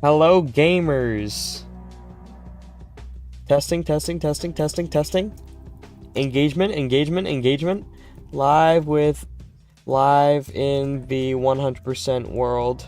Hello, gamers. Testing, testing, testing, testing, testing. Engagement, engagement, engagement. Live in the 100% world.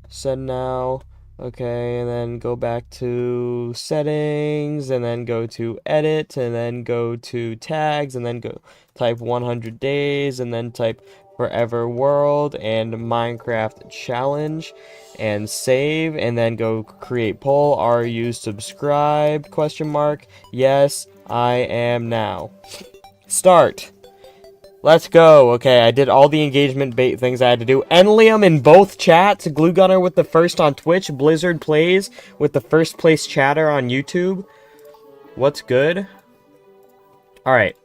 Send now. Okay, and then go back to settings, and then go to edit, and then go to tags, and then go type 100 days, and then type forever world and Minecraft challenge, and save, and then go create poll. Are you subscribed? Question mark. Yes, I am now. Start. Let's go. Okay, I did all the engagement bait things I had to do. Enlium in both chats. Glue Gunner with the first on Twitch. Blizzard Plays with the first place chatter on YouTube. What's good? Alright.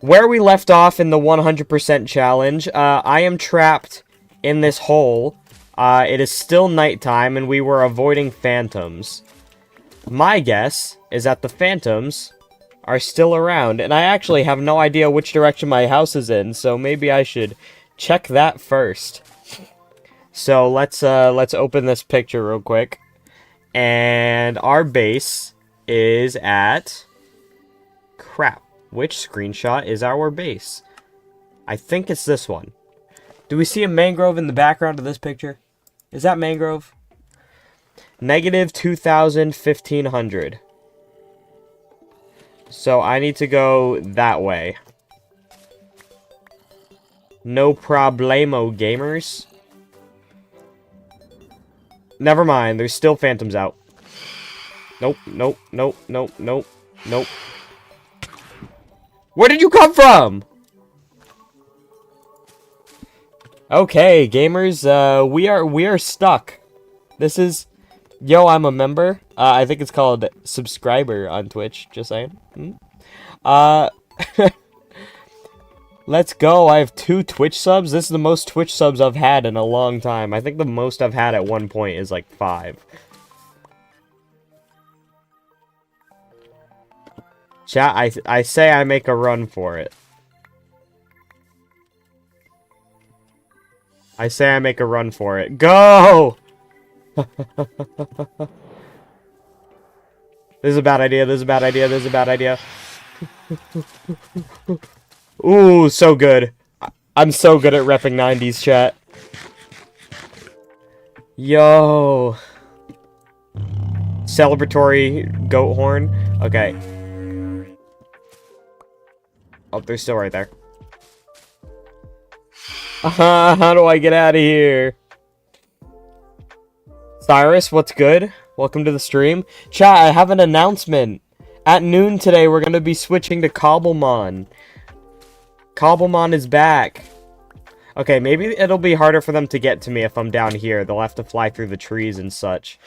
Where we left off in the 100% challenge, I am trapped in this hole. It is still nighttime, and we were avoiding phantoms. My guess is that the phantoms are still around, and I actually have no idea which direction my house is in, so maybe I should check that first. So let's open this picture real quick, and our base is at... Crap, which screenshot is our base? I think it's this one. Do we see a mangrove in the background of this picture? Is that mangrove? Negative 2,000, 1,500. So I need to go that way. No problemo, gamers. Never mind, there's still phantoms out. Nope, nope, nope, nope, nope, nope. Where did you come from? Okay, gamers, we are stuck. This is... Yo, I'm a member. I think it's called subscriber on Twitch, just saying. Let's go. I have 2 Twitch subs. This is the most Twitch subs I've had in a long time. I think the most I've had at one point is like 5. Chat, I say I make a run for it. I say I make a run for it. Go! This is a bad idea, this is a bad idea, this is a bad idea. Ooh, so good. I'm so good at repping 90s, chat. Yo. Celebratory goat horn. Okay. Oh, they're still right there. How do I get out of here? Cyrus, what's good? Welcome to the stream. Chat, I have an announcement. At noon today, we're going to be switching to Cobblemon. Cobblemon is back. Okay, maybe it'll be harder for them to get to me if I'm down here. They'll have to fly through the trees and such.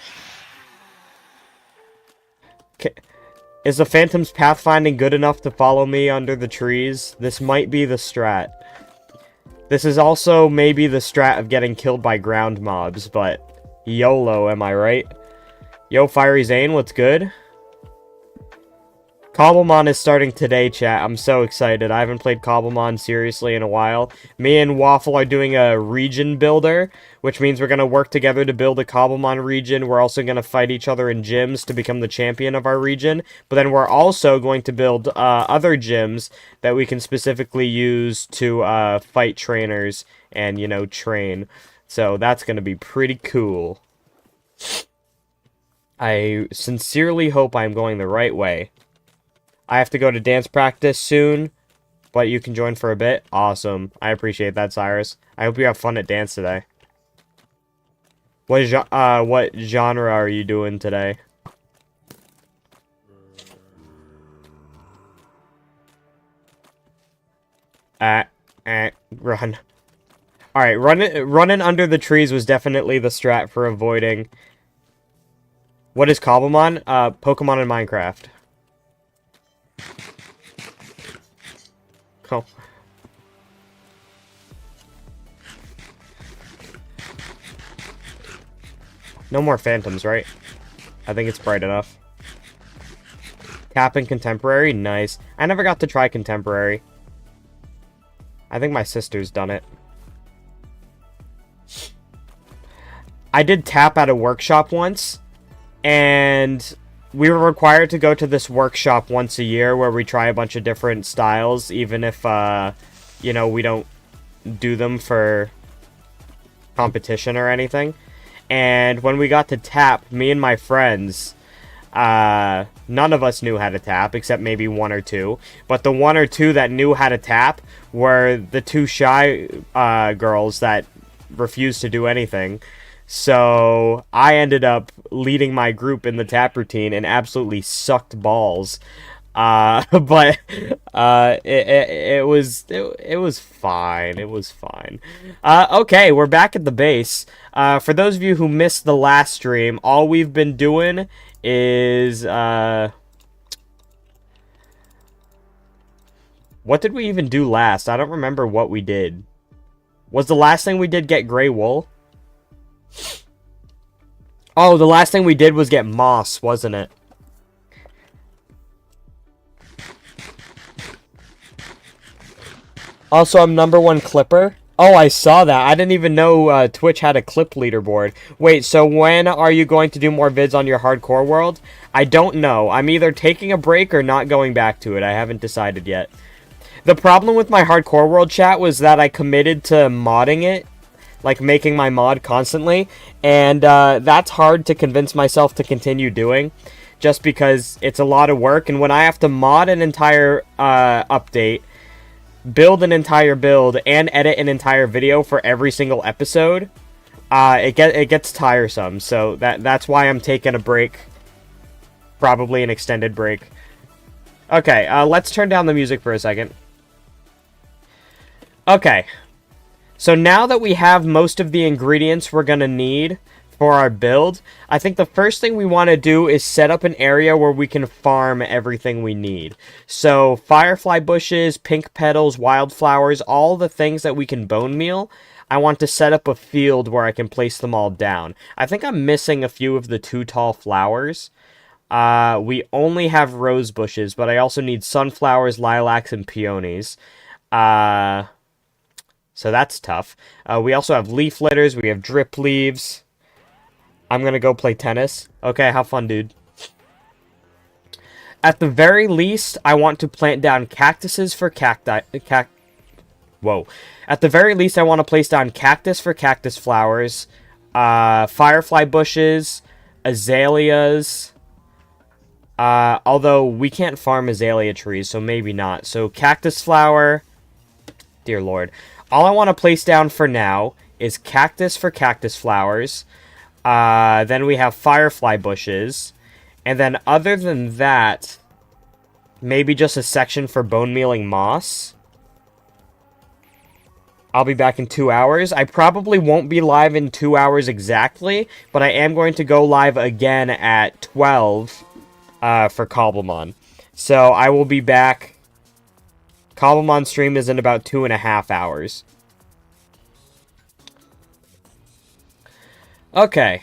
Okay. Is the Phantom's pathfinding good enough to follow me under the trees? This might be the strat. This is also maybe the strat of getting killed by ground mobs, but... YOLO, am I right? Yo, Fiery Zane, what's good? Cobblemon is starting today, chat. I'm so excited. I haven't played Cobblemon seriously in a while. Me and Waffle are doing a region builder, which means we're going to work together to build a Cobblemon region. We're also going to fight each other in gyms to become the champion of our region. But then we're also going to build other gyms that we can specifically use to fight trainers and, you know, train. So that's going to be pretty cool. I sincerely hope I'm going the right way. I have to go to dance practice soon, but you can join for a bit. Awesome. I appreciate that, Cyrus. I hope you have fun at dance today. What genre are you doing today? Run. Alright, running under the trees was definitely the strat for avoiding... What is Cobblemon? Pokemon in Minecraft. Oh. No more phantoms, right? I think it's bright enough. Cap in Contemporary? Nice. I never got to try Contemporary. I think my sister's done it. I did tap at a workshop once, and we were required to go to this workshop once a year where we try a bunch of different styles, even if, you know, we don't do them for competition or anything. And when we got to tap, me and my friends, none of us knew how to tap, except maybe one or two. But the one or two that knew how to tap were the two shy girls that refused to do anything. So I ended up leading my group in the tap routine and absolutely sucked balls. But it was fine. It was fine. Okay, we're back at the base. For those of you who missed the last stream, all we've been doing is what did we even do last? I don't remember what we did. Was the last thing we did get gray wool? Oh, the last thing we did was get moss, wasn't it? Also, I'm #1 clipper. Oh, I saw that. I didn't even know Twitch had a clip leaderboard. Wait, so when are you going to do more vids on your hardcore world? I don't know. I'm either taking a break or not going back to it. I haven't decided yet. The problem with my hardcore world chat was that I committed to modding it, like making my mod constantly, and that's hard to convince myself to continue doing, just because it's a lot of work, and when I have to mod an entire update, build an entire build, and edit an entire video for every single episode, it gets tiresome. So that's why I'm taking a break, probably an extended break. Okay, let's turn down the music for a second. Okay, so now that we have most of the ingredients we're gonna need for our build, I think the first thing we want to do is set up an area where we can farm everything we need. So firefly bushes, pink petals, wildflowers, all the things that we can bone meal, I want to set up a field where I can place them all down. I think I'm missing a few of the too tall flowers. We only have rose bushes, but I also need sunflowers, lilacs, and peonies. So that's tough. We also have leaf litters, we have drip leaves. I'm gonna go play tennis. Okay, have fun, dude. At the very least, I want to plant down cactuses for cacti... Whoa. At the very least, I want to place down cactus for cactus flowers, firefly bushes, azaleas. Although, we can't farm azalea trees, so maybe not. So, cactus flower... Dear Lord. All I want to place down for now is cactus for cactus flowers. Then we have firefly bushes. And then other than that, maybe just a section for bone mealing moss. I'll be back in 2 hours. I probably won't be live in 2 hours exactly, but I am going to go live again at 12 for Cobblemon. So I will be back. Cobblemon stream is in about 2.5 hours. Okay.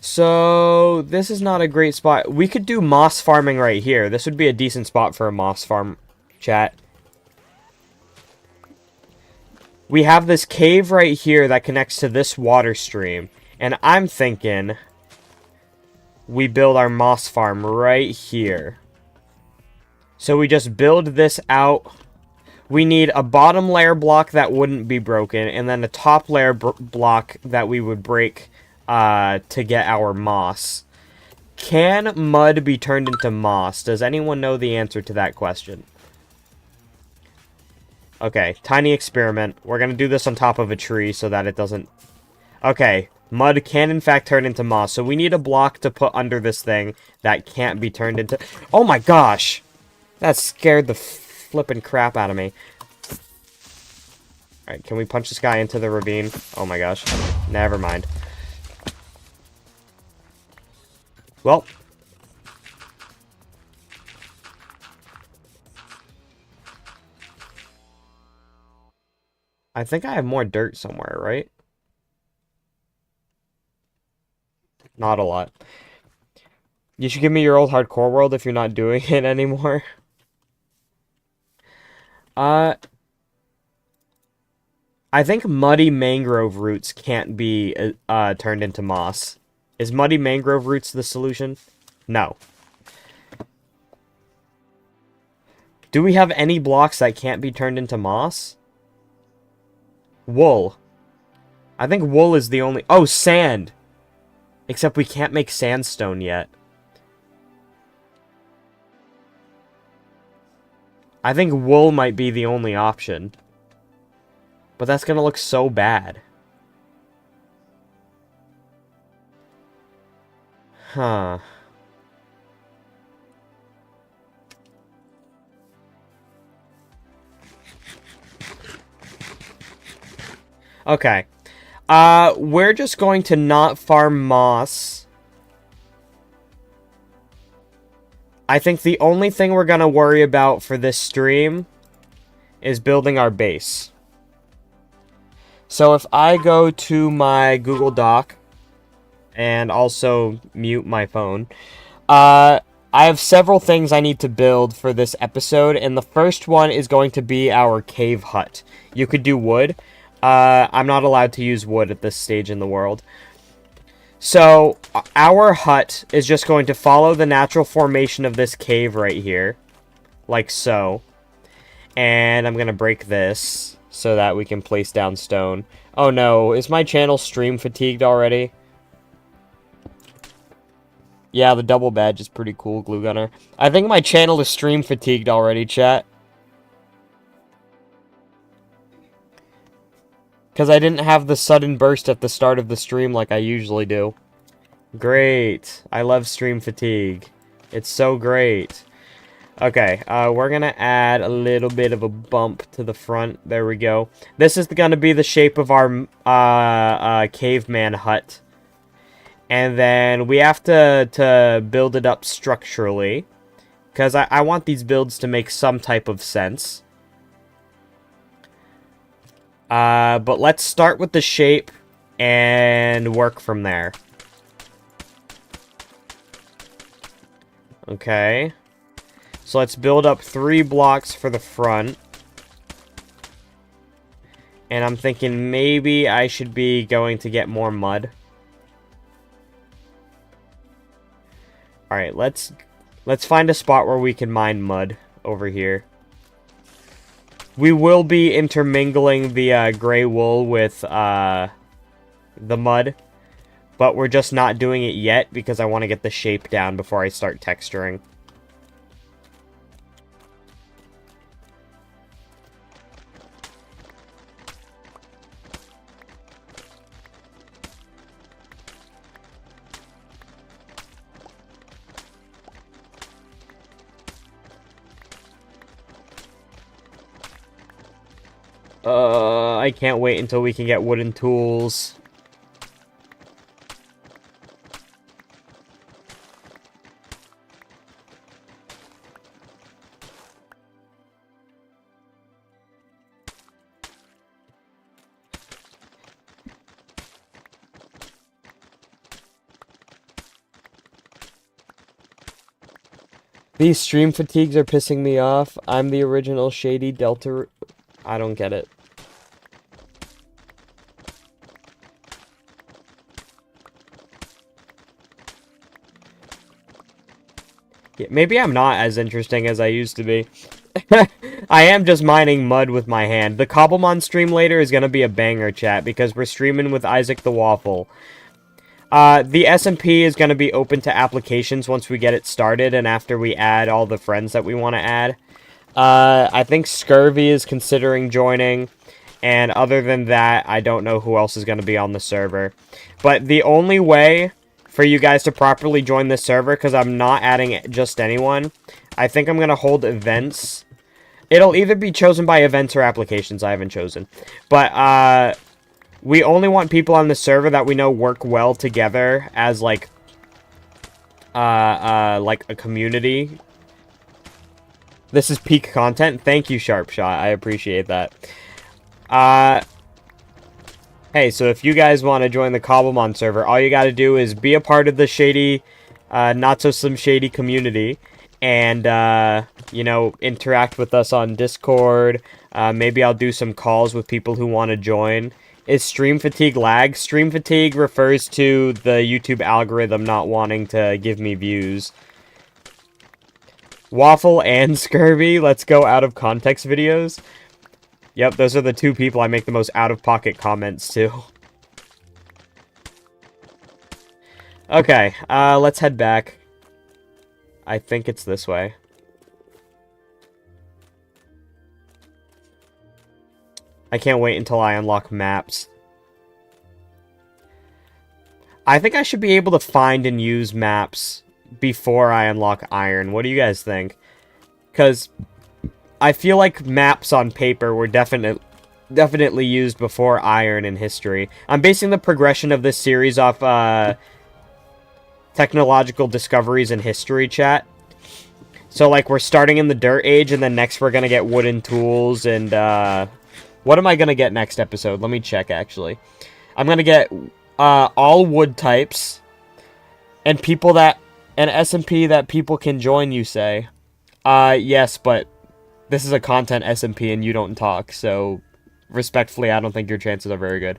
So, this is not a great spot. We could do moss farming right here. This would be a decent spot for a moss farm, chat. We have this cave right here that connects to this water stream. And I'm thinking we build our moss farm right here. So we just build this out. We need a bottom layer block that wouldn't be broken, and then a top layer block that we would break to get our moss. Can mud be turned into moss? Does anyone know the answer to that question? Okay, tiny experiment. We're going to do this on top of a tree so that it doesn't... Okay, mud can in fact turn into moss, so we need a block to put under this thing that can't be turned into... Oh my gosh! That scared the flippin' crap out of me. Alright, can we punch this guy into the ravine? Oh my gosh. Never mind. Well. I think I have more dirt somewhere, right? Not a lot. You should give me your old hardcore world if you're not doing it anymore. I think muddy mangrove roots can't be turned into moss. Is muddy mangrove roots the solution? No. Do we have any blocks that can't be turned into moss? Wool. I think wool is the only... Oh, sand! Except we can't make sandstone yet. I think wool might be the only option. But that's gonna look so bad. Huh. Okay. We're just going to not farm moss. I think the only thing we're gonna worry about for this stream is building our base. So if I go to my Google Doc and also mute my phone, I have several things I need to build for this episode, and the first one is going to be our cave hut. You could do wood. I'm not allowed to use wood at this stage in the world. So, our hut is just going to follow the natural formation of this cave right here. Like so. And I'm going to break this so that we can place down stone. Oh no, is my channel stream fatigued already? Yeah, the double badge is pretty cool, Glue Gunner. I think my channel is stream fatigued already, chat. Because I didn't have the sudden burst at the start of the stream like I usually do. Great. I love stream fatigue. It's so great. Okay, we're going to add a little bit of a bump to the front. There we go. This is going to be the shape of our caveman hut. And then we have to build it up structurally. Because I want these builds to make some type of sense. But let's start with the shape and work from there. Okay. So let's build up 3 blocks for the front. And I'm thinking maybe I should be going to get more mud. Alright, let's find a spot where we can mine mud over here. We will be intermingling the gray wool with the mud. But we're just not doing it yet because I want to get the shape down before I start texturing. I can't wait until we can get wooden tools. These stream fatigues are pissing me off. I'm the original Shady Delta... I don't get it. Yeah, maybe I'm not as interesting as I used to be. I am just mining mud with my hand. The Cobblemon stream later is going to be a banger, chat, because we're streaming with Isaac the Waffle. The SMP is going to be open to applications once we get it started and after we add all the friends that we want to add. I think Scurvy is considering joining, and other than that, I don't know who else is going to be on the server. But the only way for you guys to properly join this server, because I'm not adding just anyone, I think I'm going to hold events. It'll either be chosen by events or applications. I haven't chosen. But, we only want people on the server that we know work well together as, like a community. This is peak content. Thank you, Sharpshot. I appreciate that. Hey, so if you guys want to join the Cobblemon server, all you got to do is be a part of the shady, not-so-slim shady community, and, you know, interact with us on Discord. Maybe I'll do some calls with people who want to join. Is stream fatigue lag? Stream fatigue refers to the YouTube algorithm not wanting to give me views. Waffle and Scurvy, let's go out of context videos. Yep, those are the two people I make the most out-of-pocket comments to. Okay, let's head back. I think it's this way. I can't wait until I unlock maps. I think I should be able to find and use maps before I unlock iron. What do you guys think? Because I feel like maps on paper were definitely used before iron in history. I'm basing the progression of this series off technological discoveries in history, chat. So, like, we're starting in the Dirt Age, and then next we're gonna get wooden tools, and, what am I gonna get next episode? Let me check, actually. I'm gonna get, all wood types, and people that, and SMP that people can join, you say. Yes, but this is a content SMP, and you don't talk, so, respectfully, I don't think your chances are very good.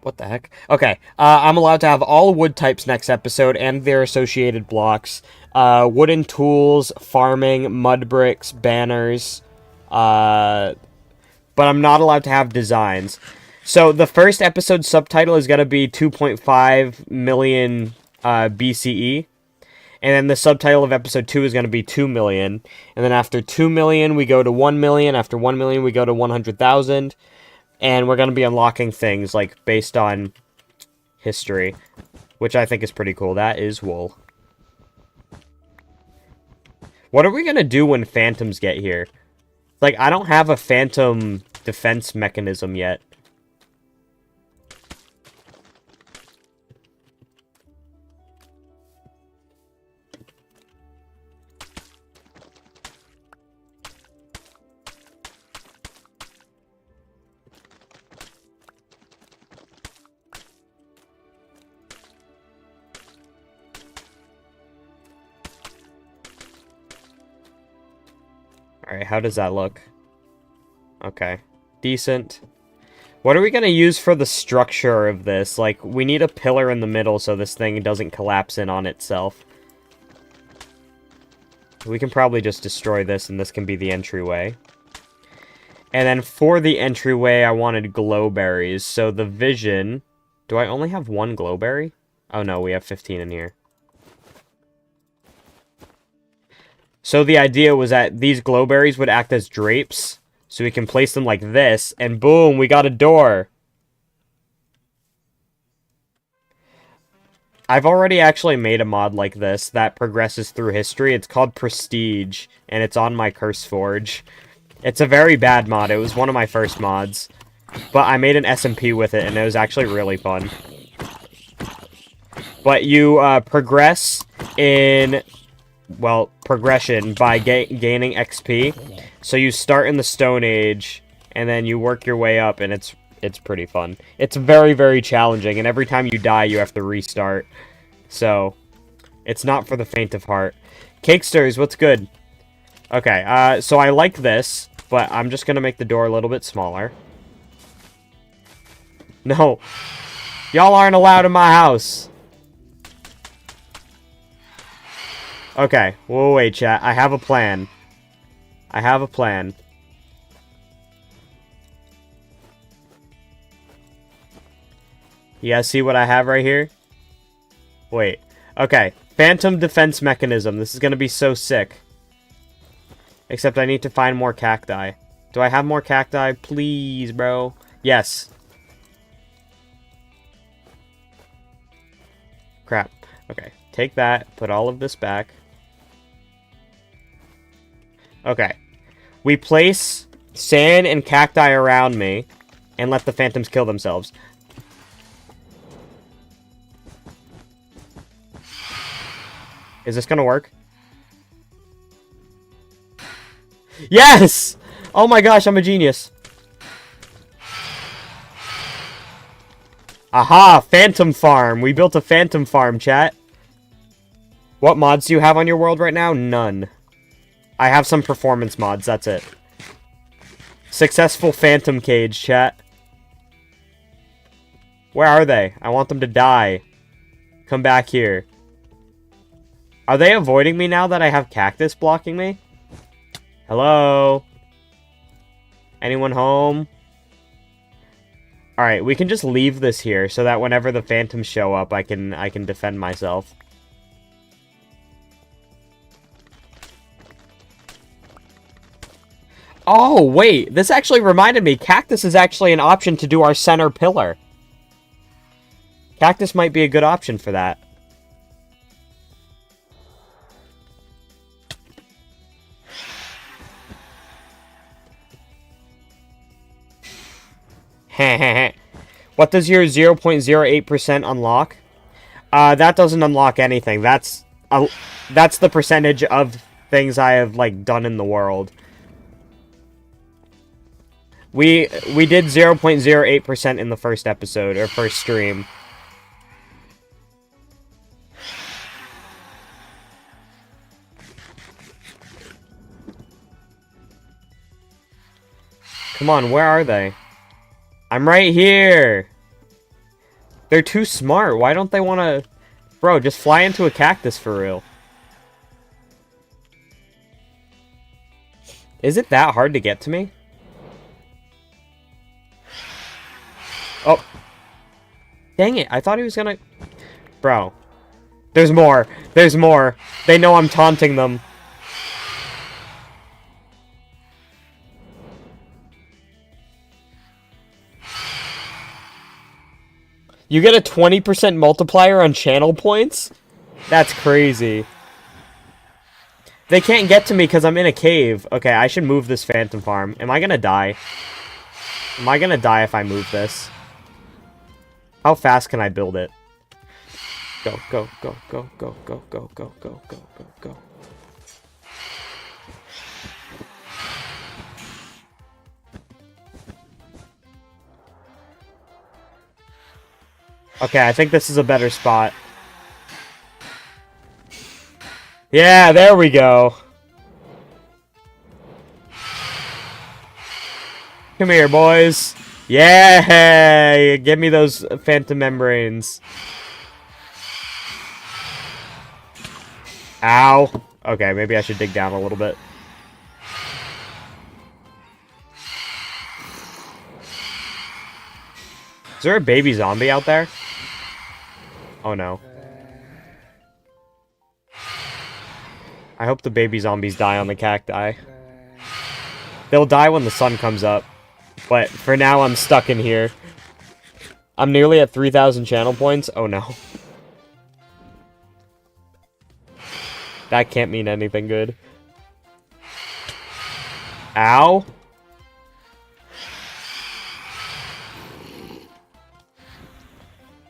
What the heck? Okay, I'm allowed to have all wood types next episode and their associated blocks. Wooden tools, farming, mud bricks, banners. But I'm not allowed to have designs. So the first episode subtitle is going to be 2.5 million BCE. And then the subtitle of episode 2 is going to be 2 million. And then after 2 million, we go to 1 million. After 1 million, we go to 100,000. And we're going to be unlocking things, like, based on history, which I think is pretty cool. That is wool. What are we going to do when phantoms get here? Like, I don't have a phantom defense mechanism yet. Alright, how does that look? Okay. Decent. What are we going to use for the structure of this? Like, we need a pillar in the middle so this thing doesn't collapse in on itself. We can probably just destroy this, and this can be the entryway. And then for the entryway, I wanted glowberries. So the vision... Do I only have one glowberry? Oh no, we have 15 in here. So the idea was that these glowberries would act as drapes, so we can place them like this, and boom, we got a door. I've already actually made a mod like this that progresses through history. It's called Prestige, and it's on my Curse Forge. It's a very bad mod. It was one of my first mods. But I made an SMP with it, and it was actually really fun. But you progress in... well, progression by gaining XP. So you start in the Stone Age, and then you work your way up, and it's pretty fun. It's very, very challenging, and every time you die, you have to restart. So, it's not for the faint of heart. Cakesters, what's good? Okay, so I like this, but I'm just gonna make the door a little bit smaller. No. Y'all aren't allowed in my house. Okay, whoa, wait, chat. I have a plan. I have a plan. You guys see what I have right here? Wait. Okay. Phantom defense mechanism. This is gonna be so sick. Except I need to find more cacti. Do I have more cacti? Please, bro. Yes. Crap. Okay. Take that. Put all of this back. Okay. We place sand and cacti around me and let the phantoms kill themselves. Is this gonna work? Yes! Oh my gosh, I'm a genius. Aha! Phantom farm! We built a phantom farm, chat. What mods do you have on your world right now? None. I have some performance mods, that's it. Successful phantom cage, chat. Where are they? I want them to die. Come back here. Are they avoiding me now that I have cactus blocking me? Hello? Anyone home? Alright, we can just leave this here so that whenever the phantoms show up, I can defend myself. Oh, wait. This actually reminded me. Cactus is actually an option to do our center pillar. Cactus might be a good option for that. What does your 0.08% unlock? That doesn't unlock anything. That's the percentage of things I have, like, done in the world. We did 0.08% in the first episode, or first stream. Come on, where are they? I'm right here! They're too smart. Why don't they want to... Bro, just fly into a cactus for real. Is it that hard to get to me? Oh. Dang it, I thought he was gonna... Bro. There's more. There's more. They know I'm taunting them. You get a 20% multiplier on channel points? That's crazy. They can't get to me because I'm in a cave. Okay, I should move this phantom farm. Am I gonna die? Am I gonna die if I move this? How fast can I build it? Go, go, go, go, go, go, go, go, go, go, go, go. Okay, I think this is a better spot. Yeah, there we go. Come here, boys. Yeah, give me those phantom membranes. Ow. Okay, maybe I should dig down a little bit. Is there a baby zombie out there? Oh no. I hope the baby zombies die on the cacti. They'll die when the sun comes up. But for now, I'm stuck in here. I'm nearly at 3,000 channel points. Oh no. That can't mean anything good. Ow.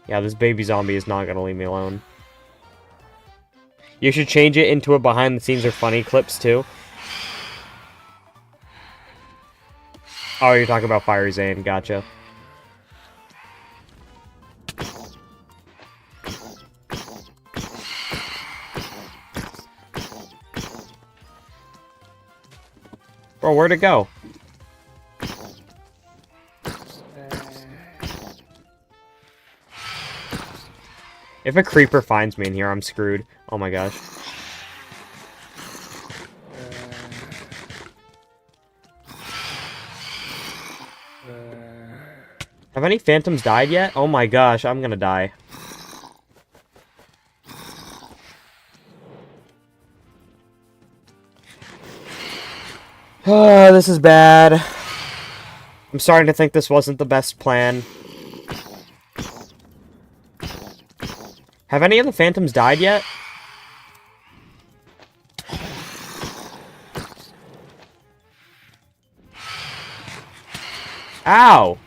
Yeah, this baby zombie is not gonna leave me alone. You should change it into a behind the scenes or funny clips too. Oh, you're talking about Fire Zane, gotcha. Bro, where'd it go? If a creeper finds me in here, I'm screwed. Oh my gosh. Have any phantoms died yet? Oh my gosh, I'm gonna die. This is bad. I'm starting to think this wasn't the best plan. Have any of the phantoms died yet? Ow!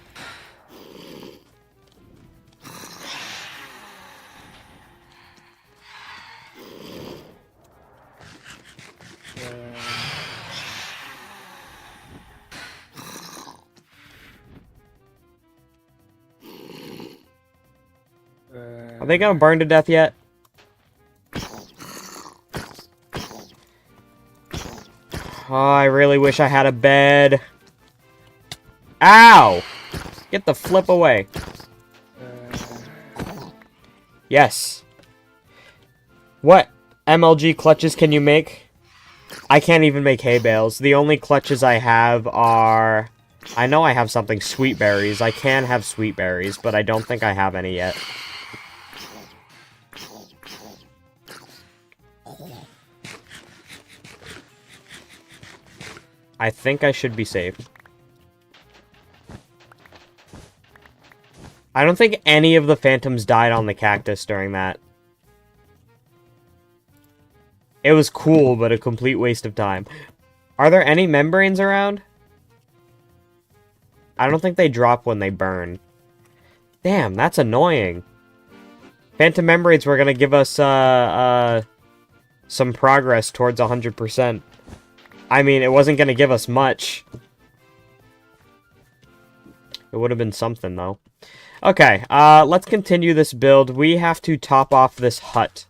they gonna burn to death yet? Oh, I really wish I had a bed. Ow! Get the flip away. Yes. What MLG clutches can you make? I can't even make hay bales. The only clutches I have are... I know I have something, sweet berries. I can have sweet berries, but I don't think I have any yet. I think I should be safe. I don't think any of the phantoms died on the cactus during that. It was cool, but a complete waste of time. Are there any membranes around? I don't think they drop when they burn. Damn, that's annoying. Phantom membranes were gonna give us, some progress towards 100%. I mean, it wasn't gonna give us much. It would have been something, though. Okay, let's continue this build. We have to top off this hut.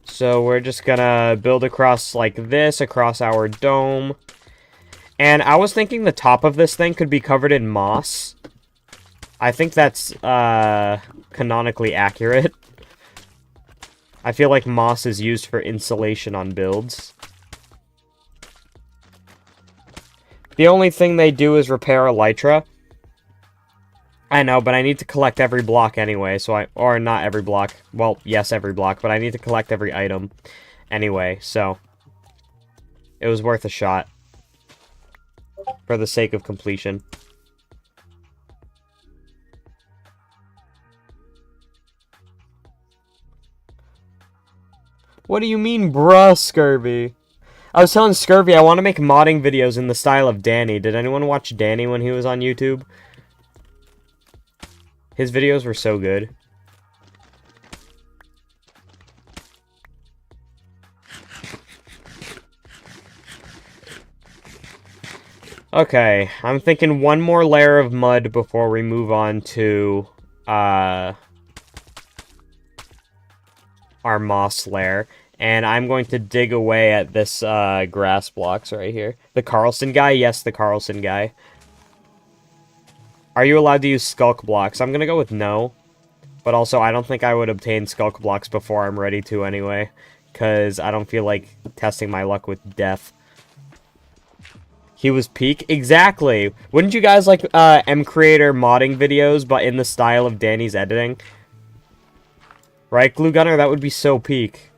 So we're just gonna build across like this, across our dome. And I was thinking the top of this thing could be covered in moss. I think that's, canonically accurate. I feel like moss is used for insulation on builds. The only thing they do is repair elytra. I know, but I need to collect every block anyway, so or not every block. Well, yes, every block, but I need to collect every item anyway, so it was worth a shot for the sake of completion. What do you mean, bruh, Scurvy? I was telling Scurvy I want to make modding videos in the style of Danny. Did anyone watch Danny when he was on YouTube? His videos were so good. Okay, I'm thinking one more layer of mud before we move on to, our moss layer. And I'm going to dig away at this, grass blocks right here. The Carlson guy? Yes, the Carlson guy. Are you allowed to use skulk blocks? I'm gonna go with no. But also, I don't think I would obtain skulk blocks before I'm ready to anyway. Because I don't feel like testing my luck with death. He was peak? Exactly! Wouldn't you guys like, M-Creator modding videos, but in the style of Danny's editing? Right, Glue Gunner? That would be so peak.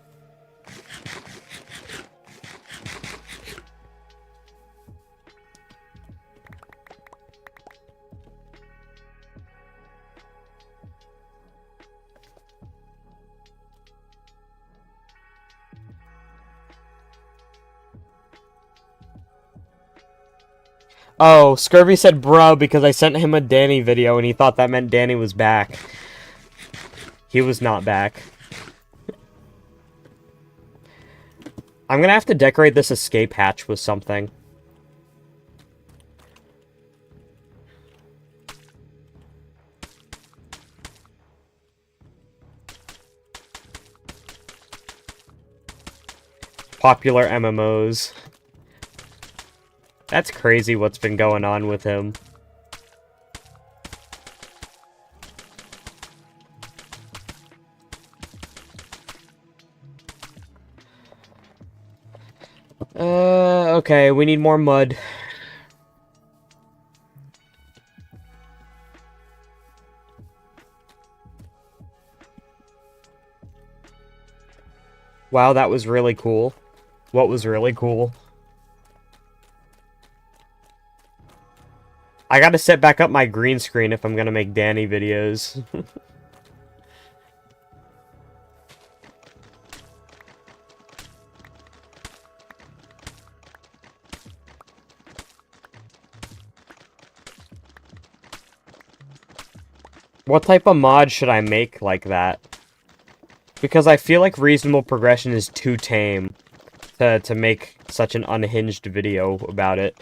Oh, Scurvy said bro because I sent him a Danny video and he thought that meant Danny was back. He was not back. I'm gonna have to decorate this escape hatch with something. Popular MMOs. That's crazy what's been going on with him. Okay, we need more mud. Wow, that was really cool. What was really cool? I gotta set back up my green screen if I'm gonna make Danny videos. What type of mod should I make like that? Because I feel like reasonable progression is too tame to make such an unhinged video about it.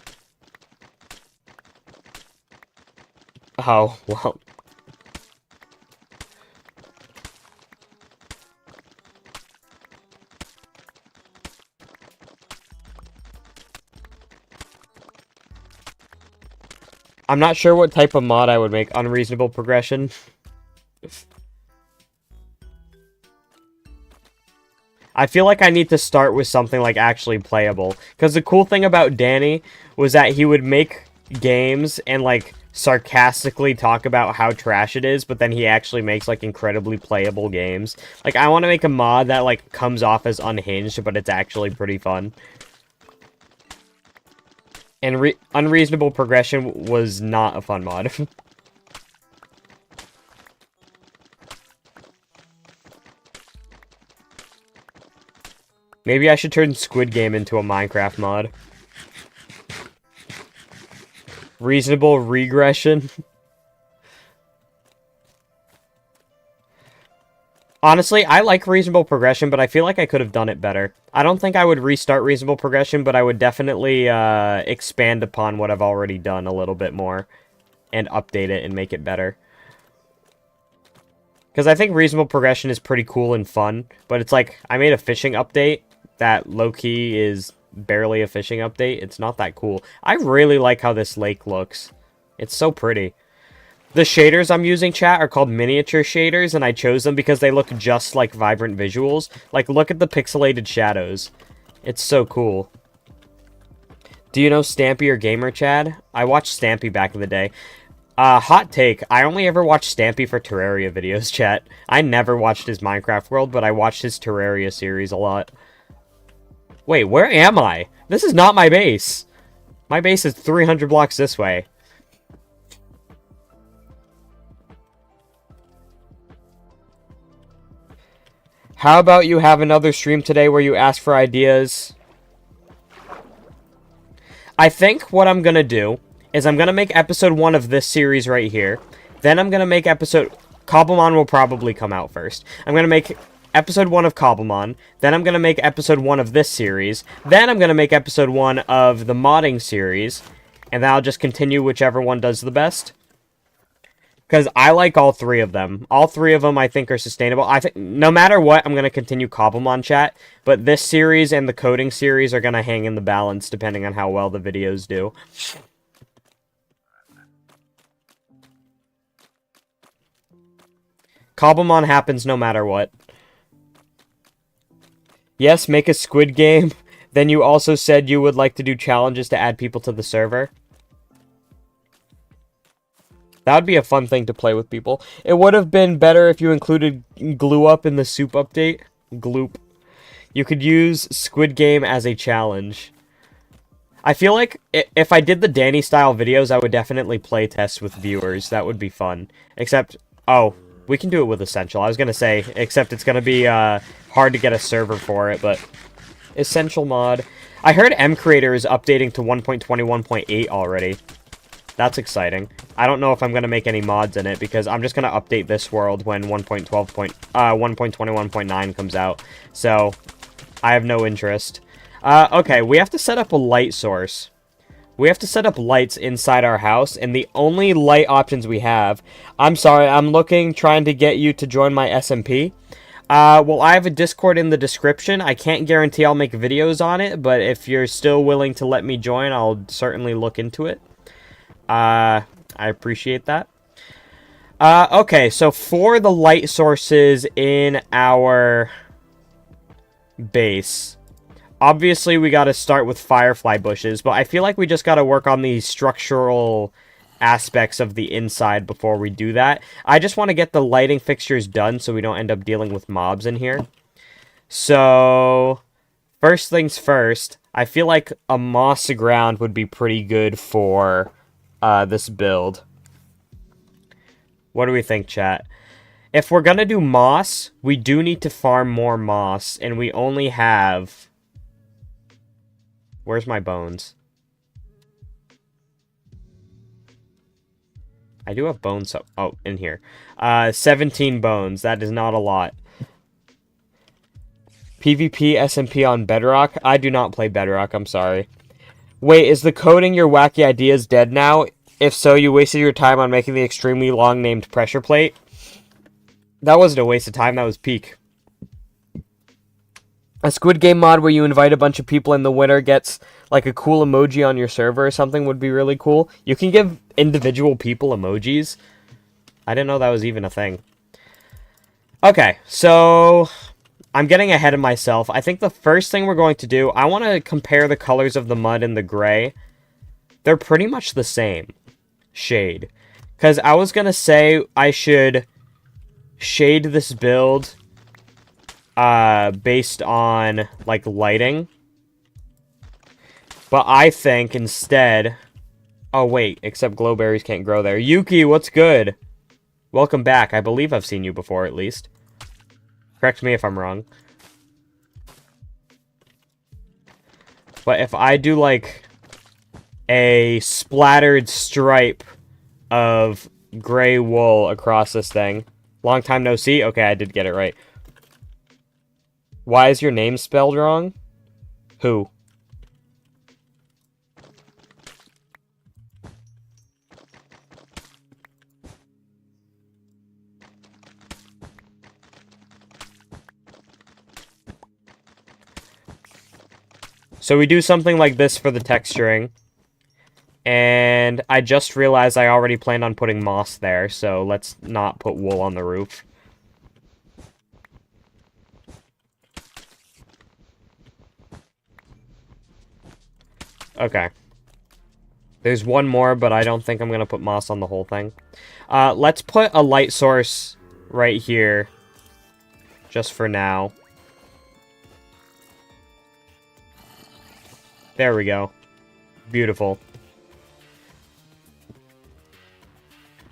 Oh, well. I'm not sure what type of mod I would make. Unreasonable progression. I feel like I need to start with something like actually playable. Because the cool thing about Danny was that he would make games and like sarcastically talk about how trash it is, but then he actually makes like incredibly playable games. Like I want to make a mod that like comes off as unhinged, but it's actually pretty fun. And Unreasonable Progression was not a fun mod. Maybe I should turn Squid Game into a Minecraft mod. Reasonable Regression. Honestly, I like Reasonable Progression, but I feel like I could have done it better. I don't think I would restart Reasonable Progression, but I would definitely expand upon what I've already done a little bit more. And update it and make it better. Because I think Reasonable Progression is pretty cool and fun, but it's like, I made a fishing update that low-key is barely a fishing update. It's not that cool. I really like how this lake looks. It's so pretty. The shaders I'm using, chat, are called miniature shaders, and I chose them because they look just like vibrant visuals. Like, look at the pixelated shadows. It's so cool. Do you know Stampy or Gamer Chad? I watched Stampy back in the day. Hot take. I only ever watched Stampy for Terraria videos, chat. I never watched his Minecraft world, but I watched his Terraria series a lot. Wait, where am I? This is not my base. My base is 300 blocks this way. How about you have another stream today where you ask for ideas? I think what I'm gonna do is I'm gonna make episode 1 of this series right here. Then I'm gonna make episode... Cobblemon will probably come out first. I'm gonna make episode 1 of Cobblemon. Then I'm gonna make episode 1 of this series. Then I'm gonna make episode 1 of the modding series. And then I'll just continue whichever one does the best. Because I like all 3 of them. All 3 of them I think are sustainable. I think no matter what, I'm going to continue Cobblemon chat. But this series and the coding series are going to hang in the balance depending on how well the videos do. Cobblemon happens no matter what. Yes, make a Squid Game. Then you also said you would like to do challenges to add people to the server. That would be a fun thing to play with people. It would have been better if you included Glue Up in the soup update. Gloop. You could use Squid Game as a challenge. I feel like if I did the Danny style videos, I would definitely play test with viewers. That would be fun. Except, oh, we can do it with Essential. I was going to say, except it's going to be hard to get a server for it, but Essential mod. I heard MCreator is updating to 1.21.8 already. That's exciting. I don't know if I'm going to make any mods in it, because I'm just going to update this world when 1.21.9 comes out. So, I have no interest. Okay, we have to set up a light source. We have to set up lights inside our house, and the only light options we have... I'm sorry, I'm trying to get you to join my SMP. Well, I have a Discord in the description. I can't guarantee I'll make videos on it, but if you're still willing to let me join, I'll certainly look into it. I appreciate that. Okay, so for the light sources in our base, obviously we gotta start with firefly bushes, but I feel like we just gotta work on the structural aspects of the inside before we do that. I just want to get the lighting fixtures done so we don't end up dealing with mobs in here. So, first things first, I feel like a moss ground would be pretty good for... this build. What do we think, chat? If we're gonna do moss, we do need to farm more moss, and we only have... Where's my bones? I do have bones, oh, in here. 17 bones, that is not a lot. PvP SMP on Bedrock? I do not play Bedrock, I'm sorry. Wait, is the coding your wacky ideas dead now? If so, you wasted your time on making the extremely long named pressure plate. That wasn't a waste of time, that was peak. A Squid Game mod where you invite a bunch of people and the winner gets like a cool emoji on your server or something would be really cool. You can give individual people emojis. I didn't know that was even a thing. Okay, so I'm getting ahead of myself. I think the first thing we're going to do, I want to compare the colors of the mud and the gray. They're pretty much the same shade. Because I was going to say I should shade this build based on, like, lighting. But I think instead... Oh, wait, except glowberries can't grow there. Yuki, what's good? Welcome back. I believe I've seen you before, at least. Correct me if I'm wrong. But if I do, like, a splattered stripe of gray wool across this thing. Long time no see? Okay, I did get it right. Why is your name spelled wrong? Who? So we do something like this for the texturing. And I just realized I already planned on putting moss there, so let's not put wool on the roof. Okay. There's one more, but I don't think I'm going to put moss on the whole thing. Let's put a light source right here. Just for now. There we go. Beautiful.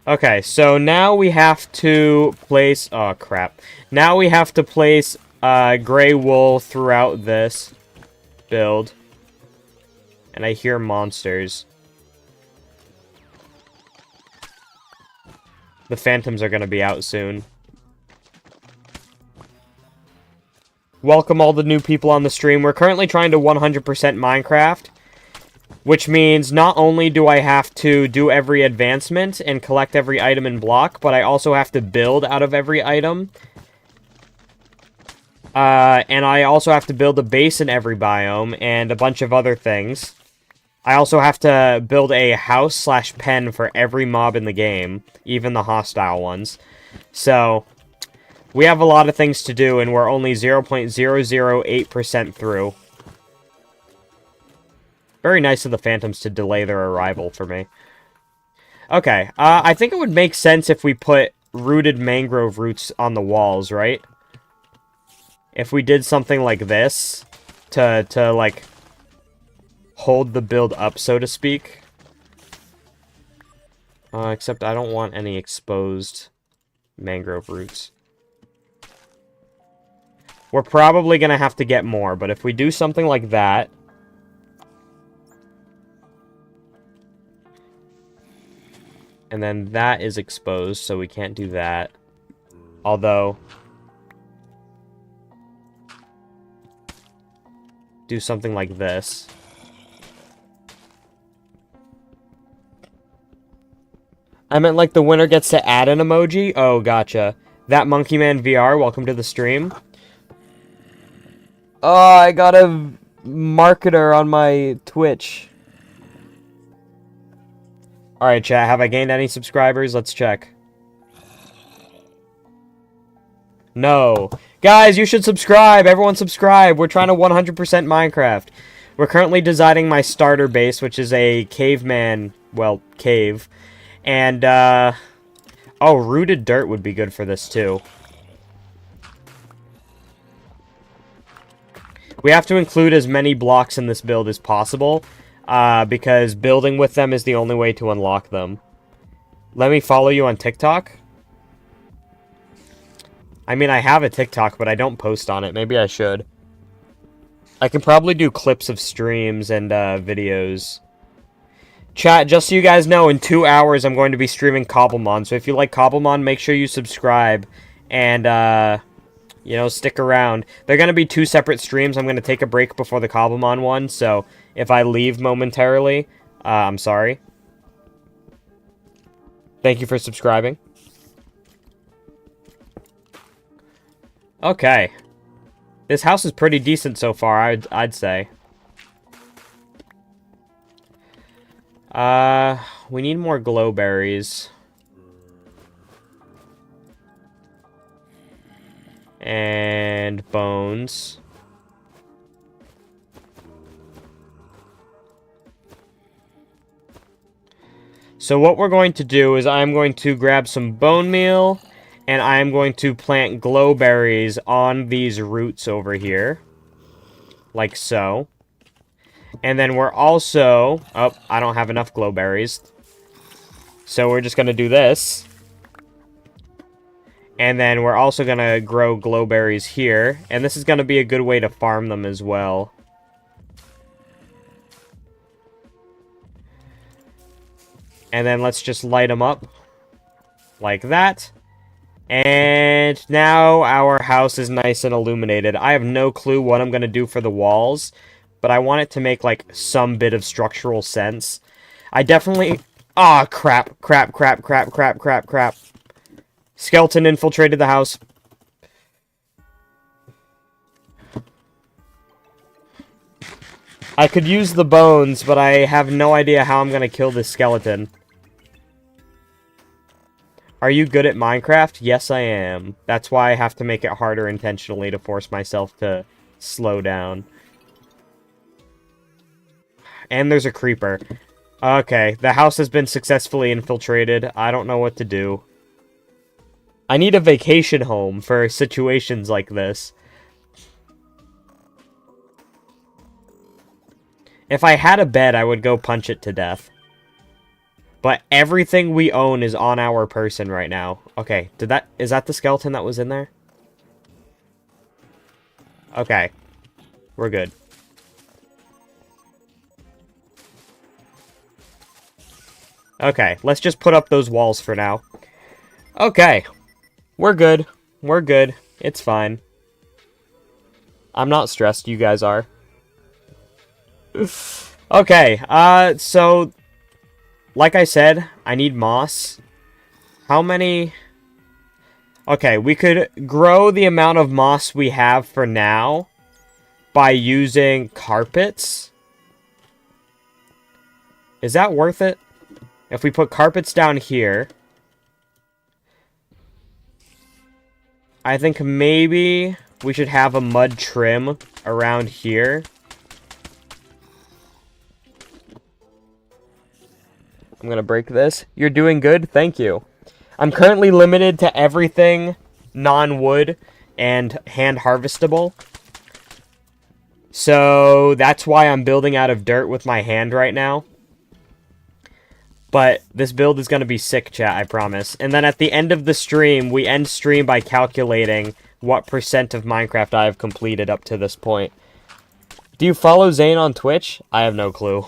Okay, so now we have to place... Oh, crap. Now we have to place gray wool throughout this build. And I hear monsters. The phantoms are going to be out soon. Welcome all the new people on the stream. We're currently trying to 100% Minecraft. Which means not only do I have to do every advancement and collect every item and block, but I also have to build out of every item. And I also have to build a base in every biome and a bunch of other things. I also have to build a house/pen for every mob in the game, even the hostile ones. So, we have a lot of things to do, and we're only 0.008% through. Very nice of the phantoms to delay their arrival for me. Okay, I think it would make sense if we put rooted mangrove roots on the walls, right? If we did something like this to like, hold the build up, so to speak. Except I don't want any exposed mangrove roots. We're probably going to have to get more, but if we do something like that... And then that is exposed, so we can't do that. Although... do something like this. I meant like the winner gets to add an emoji? Oh, gotcha. That Monkey Man VR, welcome to the stream. Oh, I got a marketer on my Twitch. Alright, chat, have I gained any subscribers? Let's check. No. Guys, you should subscribe! Everyone subscribe! We're trying to 100% Minecraft. We're currently designing my starter base, which is a caveman, well, cave. And, oh, rooted dirt would be good for this, too. We have to include as many blocks in this build as possible, because building with them is the only way to unlock them. Let me follow you on TikTok. I mean, I have a TikTok, but I don't post on it. Maybe I should. I can probably do clips of streams and videos. Chat, just so you guys know, in 2 hours I'm going to be streaming Cobblemon. So if you like Cobblemon, make sure you subscribe. And, you know, stick around. They're going to be 2 separate streams. I'm going to take a break before the Cobblemon one. So if I leave momentarily, I'm sorry. Thank you for subscribing. Okay. This house is pretty decent so far, I'd say. We need more glowberries. And bones. So what we're going to do is I'm going to grab some bone meal, and I'm going to plant glowberries on these roots over here. Like so. And then we're also... Oh, I don't have enough glowberries. So we're just going to do this. And then we're also going to grow glowberries here. And this is going to be a good way to farm them as well. And then let's just light them up. Like that. And now our house is nice and illuminated. I have no clue what I'm going to do for the walls. But I want it to make, like, some bit of structural sense. I definitely... Ah, crap. Crap. Skeleton infiltrated the house. I could use the bones, but I have no idea how I'm going to kill this skeleton. Are you good at Minecraft? Yes, I am. That's why I have to make it harder intentionally to force myself to slow down. And there's a creeper. Okay, the house has been successfully infiltrated. I don't know what to do. I need a vacation home for situations like this. If I had a bed, I would go punch it to death. But everything we own is on our person right now. Okay, is that the skeleton that was in there? Okay. We're good. Okay, let's just put up those walls for now. Okay. We're good. We're good. It's fine. I'm not stressed, you guys are. Okay, so... Like I said, I need moss. How many... Okay, we could grow the amount of moss we have for now by using carpets. Is that worth it? If we put carpets down here... I think maybe we should have a mud trim around here. I'm gonna break this. You're doing good, thank you. I'm currently limited to everything non-wood and hand harvestable. So that's why I'm building out of dirt with my hand right now. But this build is gonna be sick, chat, I promise. And then at the end of the stream, we end stream by calculating what percent of Minecraft I have completed up to this point. Do you follow Zane on Twitch? I have no clue.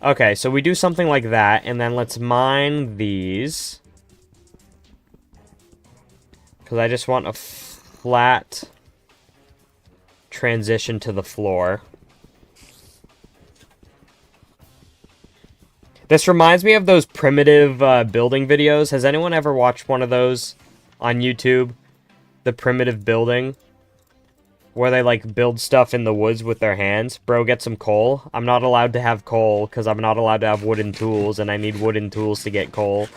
Okay, so we do something like that, and then let's mine these. Because I just want a flat transition to the floor. This reminds me of those primitive building videos. Has anyone ever watched one of those on YouTube? The primitive building? Where they, like, build stuff in the woods with their hands. Bro, get some coal. I'm not allowed to have coal, because I'm not allowed to have wooden tools, and I need wooden tools to get coal.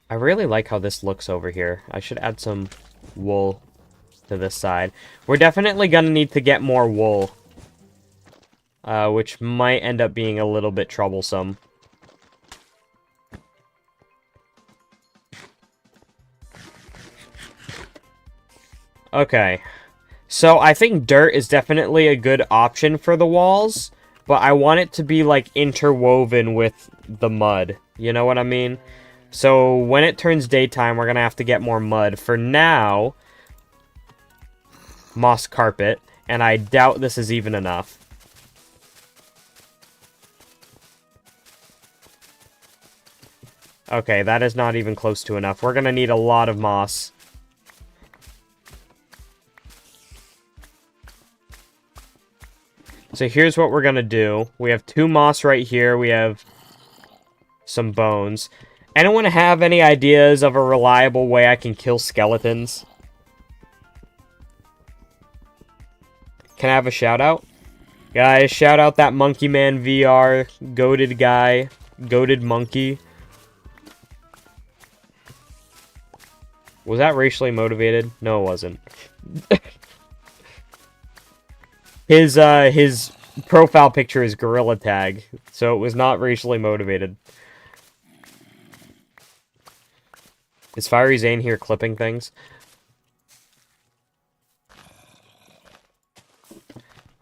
I really like how this looks over here. I should add some wool to this side. We're definitely gonna need to get more wool. Which might end up being a little bit troublesome. Okay, so I think dirt is definitely a good option for the walls, but I want it to be, like, interwoven with the mud. You know what I mean? So when it turns daytime, we're gonna have to get more mud. For now, moss carpet, and I doubt this is even enough. Okay, that is not even close to enough. We're gonna need a lot of moss. So here's what we're gonna do. We have 2 moss right here. We have some bones. Anyone have any ideas of a reliable way I can kill skeletons? Can I have a shout out? Guys, shout out that Monkey Man VR, goated guy, goated monkey. Was that racially motivated? No, it wasn't. His profile picture is gorilla tag, so it was not racially motivated. Is Fiery Zane here clipping things?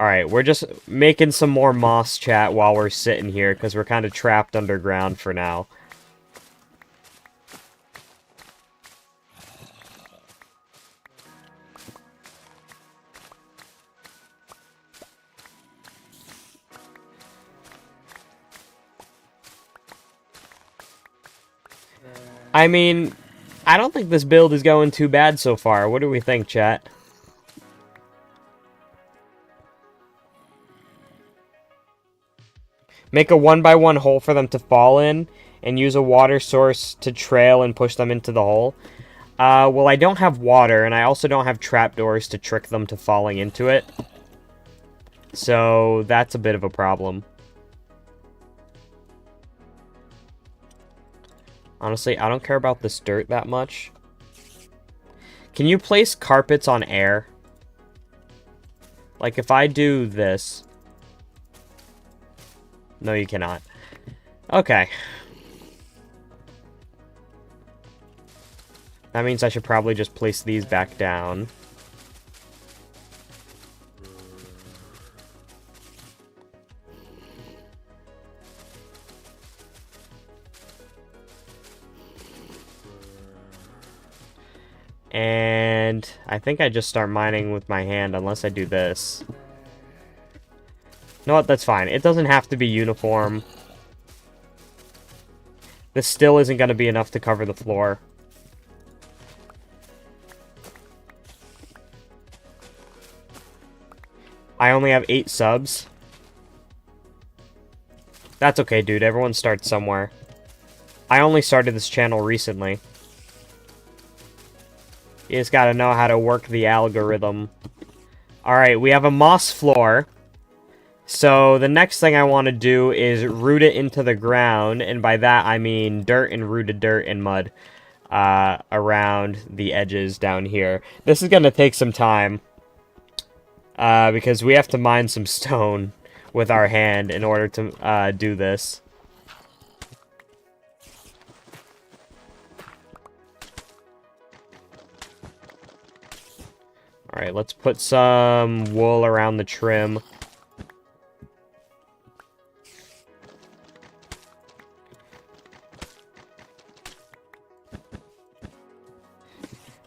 Alright, we're just making some more moss chat while we're sitting here, because we're kind of trapped underground for now. I mean, I don't think this build is going too bad so far. What do we think, chat? Make a 1x1 hole for them to fall in, and use a water source to trail and push them into the hole. Well, I don't have water, and I also don't have trapdoors to trick them to falling into it. So, that's a bit of a problem. Honestly, I don't care about this dirt that much. Can you place carpets on air? Like, if I do this... No, you cannot. Okay. That means I should probably just place these back down. And I think I just start mining with my hand unless I do this. You know what? That's fine. It doesn't have to be uniform. This still isn't going to be enough to cover the floor. I only have 8 subs. That's okay, dude. Everyone starts somewhere. I only started this channel recently. You just gotta know how to work the algorithm. Alright, we have a moss floor. So, the next thing I want to do is root it into the ground. And by that, I mean dirt and rooted dirt and mud. Around the edges down here. This is gonna take some time. Because we have to mine some stone with our hand in order to do this. Alright, let's put some wool around the trim.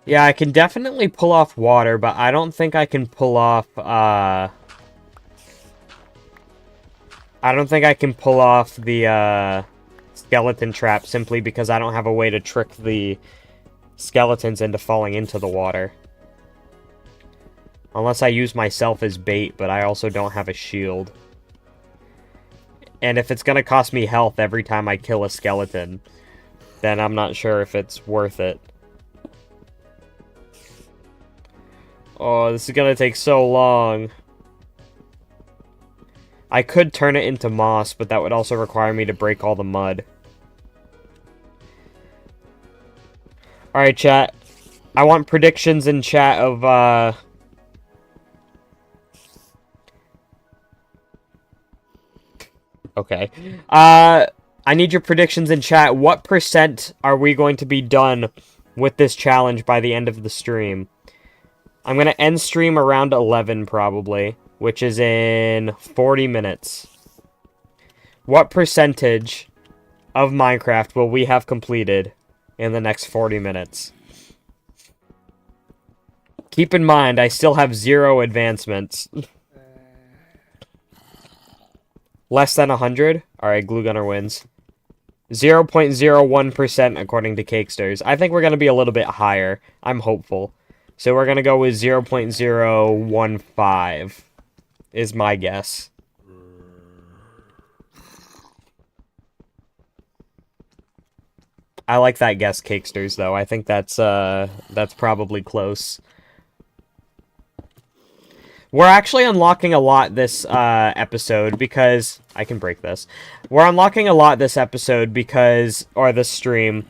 Yeah, I can definitely pull off water, but I don't think I can pull off, I don't think I can pull off the, skeleton trap simply because I don't have a way to trick the skeletons into falling into the water. Unless I use myself as bait, but I also don't have a shield. And if it's gonna cost me health every time I kill a skeleton, then I'm not sure if it's worth it. Oh, this is gonna take so long. I could turn it into moss, but that would also require me to break all the mud. Alright, chat. I want predictions in chat of, Okay. I need your predictions in chat. What % are we going to be done with this challenge by the end of the stream? I'm going to end stream around 11, probably, which is in 40 minutes. What percentage of Minecraft will we have completed in the next 40 minutes? Keep in mind, I still have 0 advancements. Less than 100? Alright, Glue Gunner wins. 0.01% according to Cakesters. I think we're going to be a little bit higher. I'm hopeful. So we're going to go with 0.015 is my guess. I like that guess, Cakesters, though. I think that's probably close. We're actually unlocking a lot this episode because... I can break this. We're unlocking a lot this episode because... Or this stream.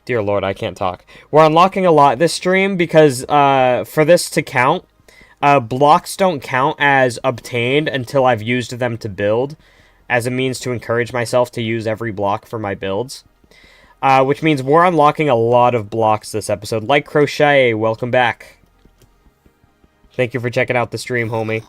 Dear Lord, I can't talk. We're unlocking a lot this stream because for this to count, blocks don't count as obtained until I've used them to build, as a means to encourage myself to use every block for my builds. Which means we're unlocking a lot of blocks this episode. Like Crochet, welcome back. Thank you for checking out the stream, homie.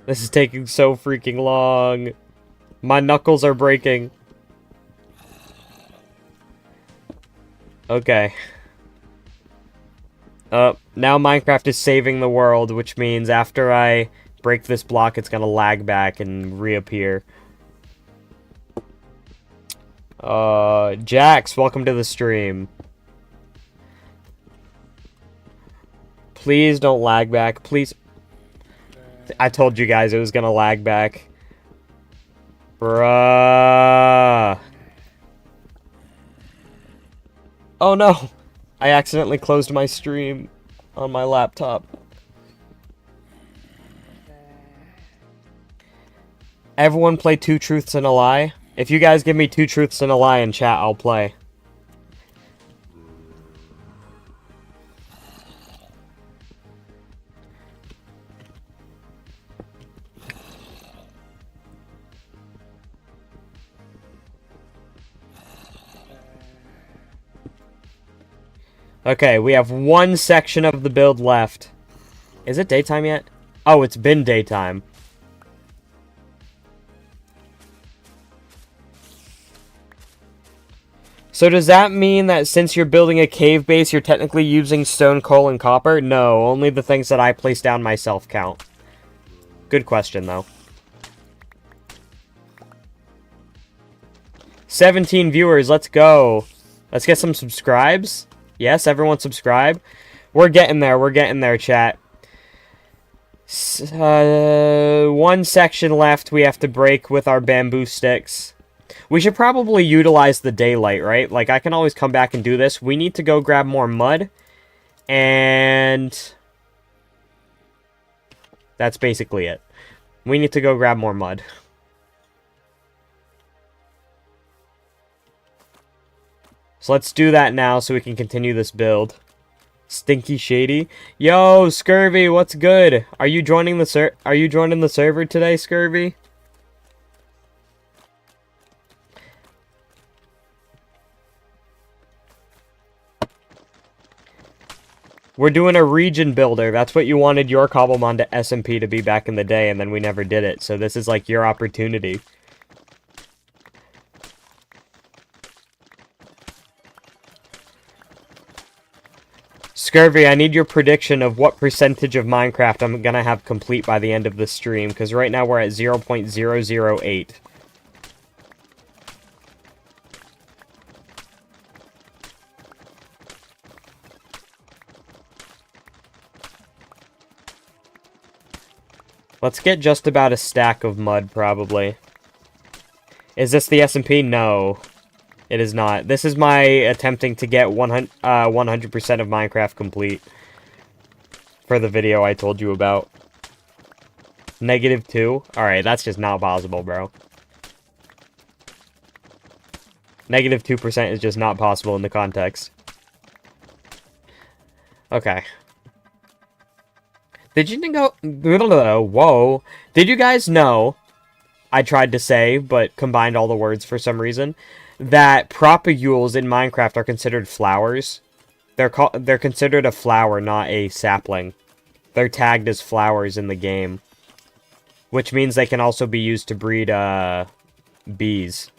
This is taking so freaking long. My knuckles are breaking. Okay. Now Minecraft is saving the world, which means after I break this block, it's gonna lag back and reappear. Jax, welcome to the stream. Please don't lag back, please. I told you guys it was gonna lag back. Bruh. Oh no! I accidentally closed my stream on my laptop. Everyone play 2 truths and a lie? If you guys give me 2 truths and a lie in chat, I'll play. Okay, we have 1 section of the build left. Is it daytime yet? Oh, it's been daytime. So does that mean that since you're building a cave base, you're technically using stone, coal, and copper? No, only the things that I place down myself count. Good question, though. 17 viewers, let's go. Let's get some subscribes. Yes, everyone subscribe. We're getting there, chat. 1 section left we have to break with our bamboo sticks. We should probably utilize the daylight, right? Like, I can always come back and do this. We need to go grab more mud. And that's basically it. We need to go grab more mud. So let's do that now so we can continue this build. Stinky Shady. Yo, Scurvy, what's good? Are you joining the server today, Scurvy? We're doing a region builder. That's what you wanted your Cobblemon to SMP to be back in the day, and then we never did it. So this is like your opportunity. Scurvy, I need your prediction of what percentage of Minecraft I'm gonna have complete by the end of the stream, because right now we're at 0.008. Let's get just about a stack of mud, probably. Is this the SMP? No. It is not. This is my attempting to get 100% of Minecraft complete. For the video I told you about. -2? Alright, that's just not possible, bro. -2% is just not possible in the context. Okay. Did you go... Whoa. Did you guys know... I tried to say, but combined all the words for some reason... that propagules in Minecraft are considered flowers? They're considered a flower, not a sapling. They're tagged as flowers in the game. Which means they can also be used to breed, bees.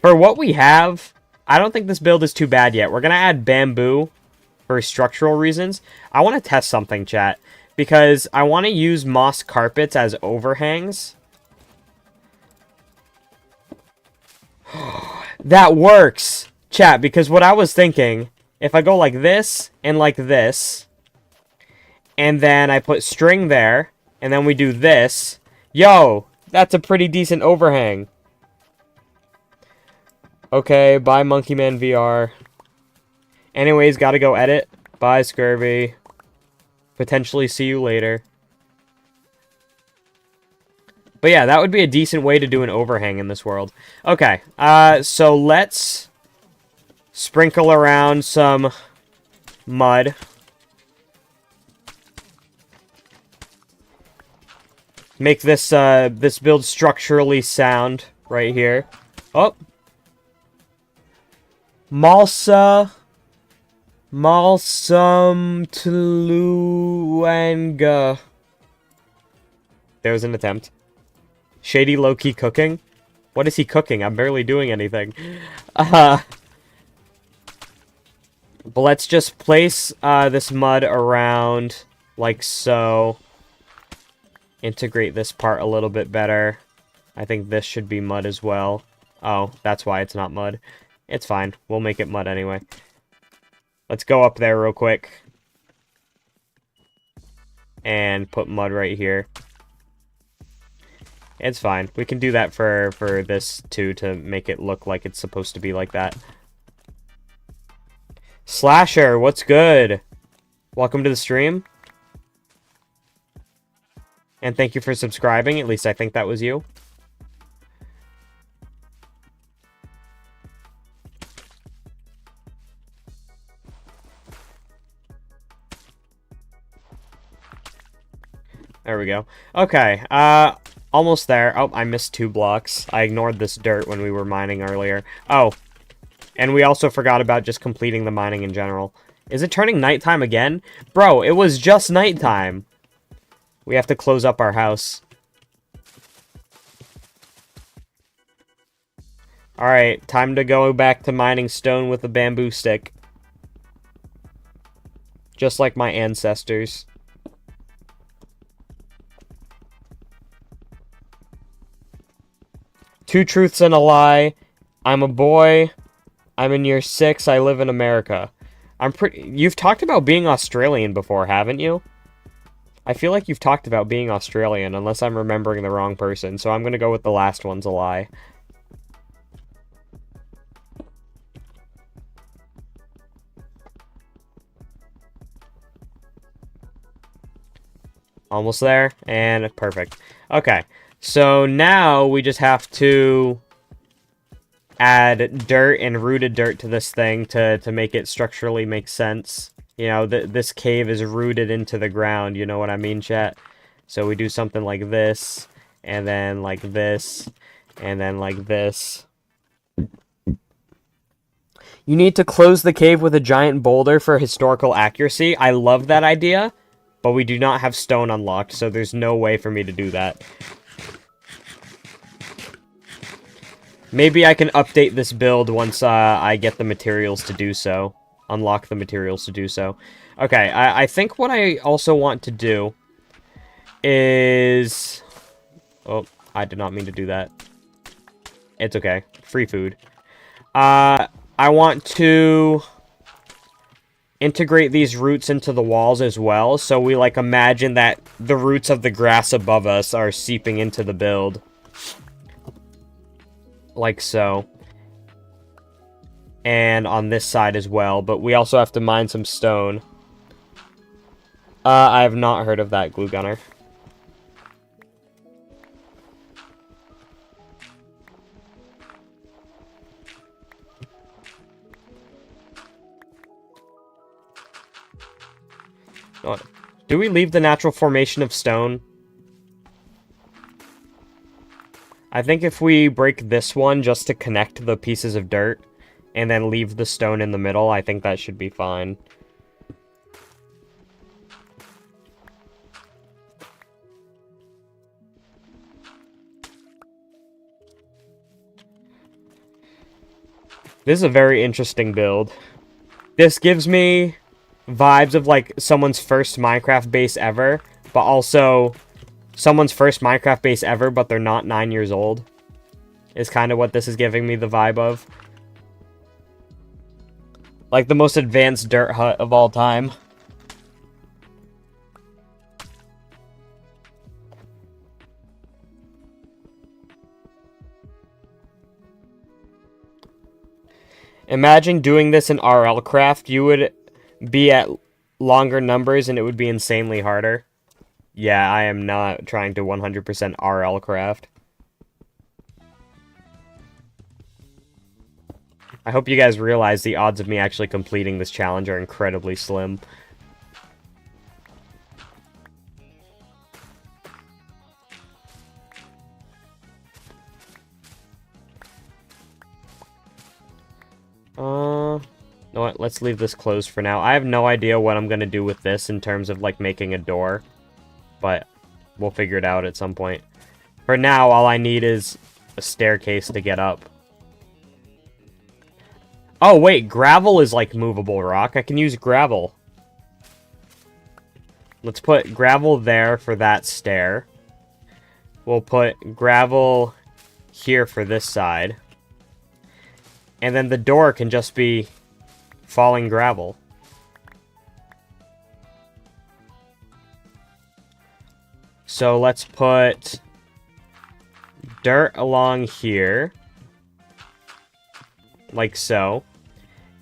For what we have... I don't think this build is too bad yet. We're going to add bamboo for structural reasons. I want to test something, chat, because I want to use moss carpets as overhangs. That works, chat, because what I was thinking, if I go like this, and then I put string there, and then we do this, yo, that's a pretty decent overhang. Okay, bye Monkey Man VR. Anyways, gotta go edit. Bye, Scurvy. Potentially see you later. But yeah, that would be a decent way to do an overhang in this world. Okay, so let's sprinkle around some mud. Make this, this build structurally sound right here. Oh! Malsum Tluanga. There was an attempt. Shady low-key cooking? What is he cooking? I'm barely doing anything. But let's just place this mud around like so. Integrate this part a little bit better. I think this should be mud as well. Oh, that's why it's not mud. It's fine. We'll make it mud anyway. Let's go up there real quick. And put mud right here. It's fine. We can do that for this, too, to make it look like it's supposed to be like that. Slasher, what's good? Welcome to the stream. And thank you for subscribing. At least I think that was you. There we go. Okay, almost there. Oh, I missed 2 blocks. I ignored this dirt when we were mining earlier. Oh, and we also forgot about just completing the mining in general. Is it turning nighttime again? Bro, it was just nighttime. We have to close up our house. Alright, time to go back to mining stone with a bamboo stick. Just like my ancestors. Two truths and a lie. I'm a boy. I'm in year 6. I live in America. You've talked about being Australian before, haven't you? I feel like you've talked about being Australian, unless I'm remembering the wrong person, so I'm gonna go with the last one's a lie. Almost there, and perfect. Okay, so now we just have to add dirt and rooted dirt to this thing to make it structurally make sense. You know, this cave is rooted into the ground, you know what I mean, chat? So we do something like this, and then like this, and then like this. You need to close the cave with a giant boulder for historical accuracy. I love that idea, but we do not have stone unlocked, so there's no way for me to do that. Maybe I can update this build once I get the materials to do so. Unlock the materials to do so. Okay, I think what I also want to do is... Oh, I did not mean to do that. It's okay. Free food. I want to integrate these roots into the walls as well, so we, like, imagine that the roots of the grass above us are seeping into the build. Like so. And on this side as well, but we also have to mine some stone. I have not heard of that, glue gunner. Do we leave the natural formation of stone? I think if we break this one just to connect the pieces of dirt, and then leave the stone in the middle, I think that should be fine. This is a very interesting build. This gives me vibes of, like, someone's first Minecraft base ever, but also someone's first Minecraft base ever, but they're not 9 years old. is kind of what this is giving me the vibe of. Like the most advanced dirt hut of all time. Imagine doing this in RL Craft. You would be at longer numbers and it would be insanely harder. Yeah, I am not trying to 100% RL Craft. I hope you guys realize the odds of me actually completing this challenge are incredibly slim. You know what? Let's leave this closed for now. I have no idea what I'm going to do with this in terms of, like, making a door. But we'll figure it out at some point. For now, all I need is a staircase to get up. Oh, wait. Gravel is, like, movable rock. I can use gravel. Let's put gravel there for that stair. We'll put gravel here for this side. And then the door can just be falling gravel. So let's put dirt along here. Like so.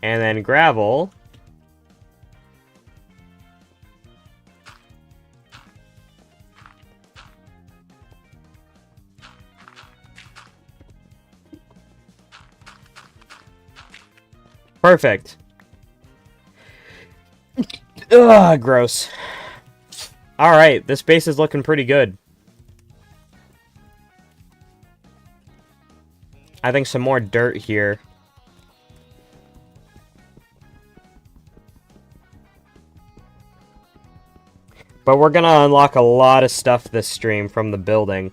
And then gravel. Perfect. Ugh, gross. Alright, this base is looking pretty good. I think some more dirt here. But we're gonna unlock a lot of stuff this stream from the building.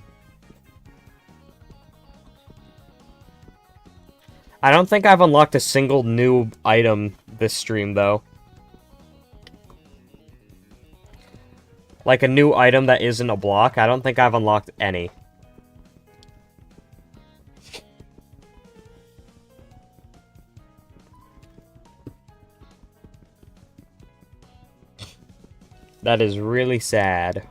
I don't think I've unlocked a single new item this stream, though. Like a new item that isn't a block, I don't think I've unlocked any. That is really sad.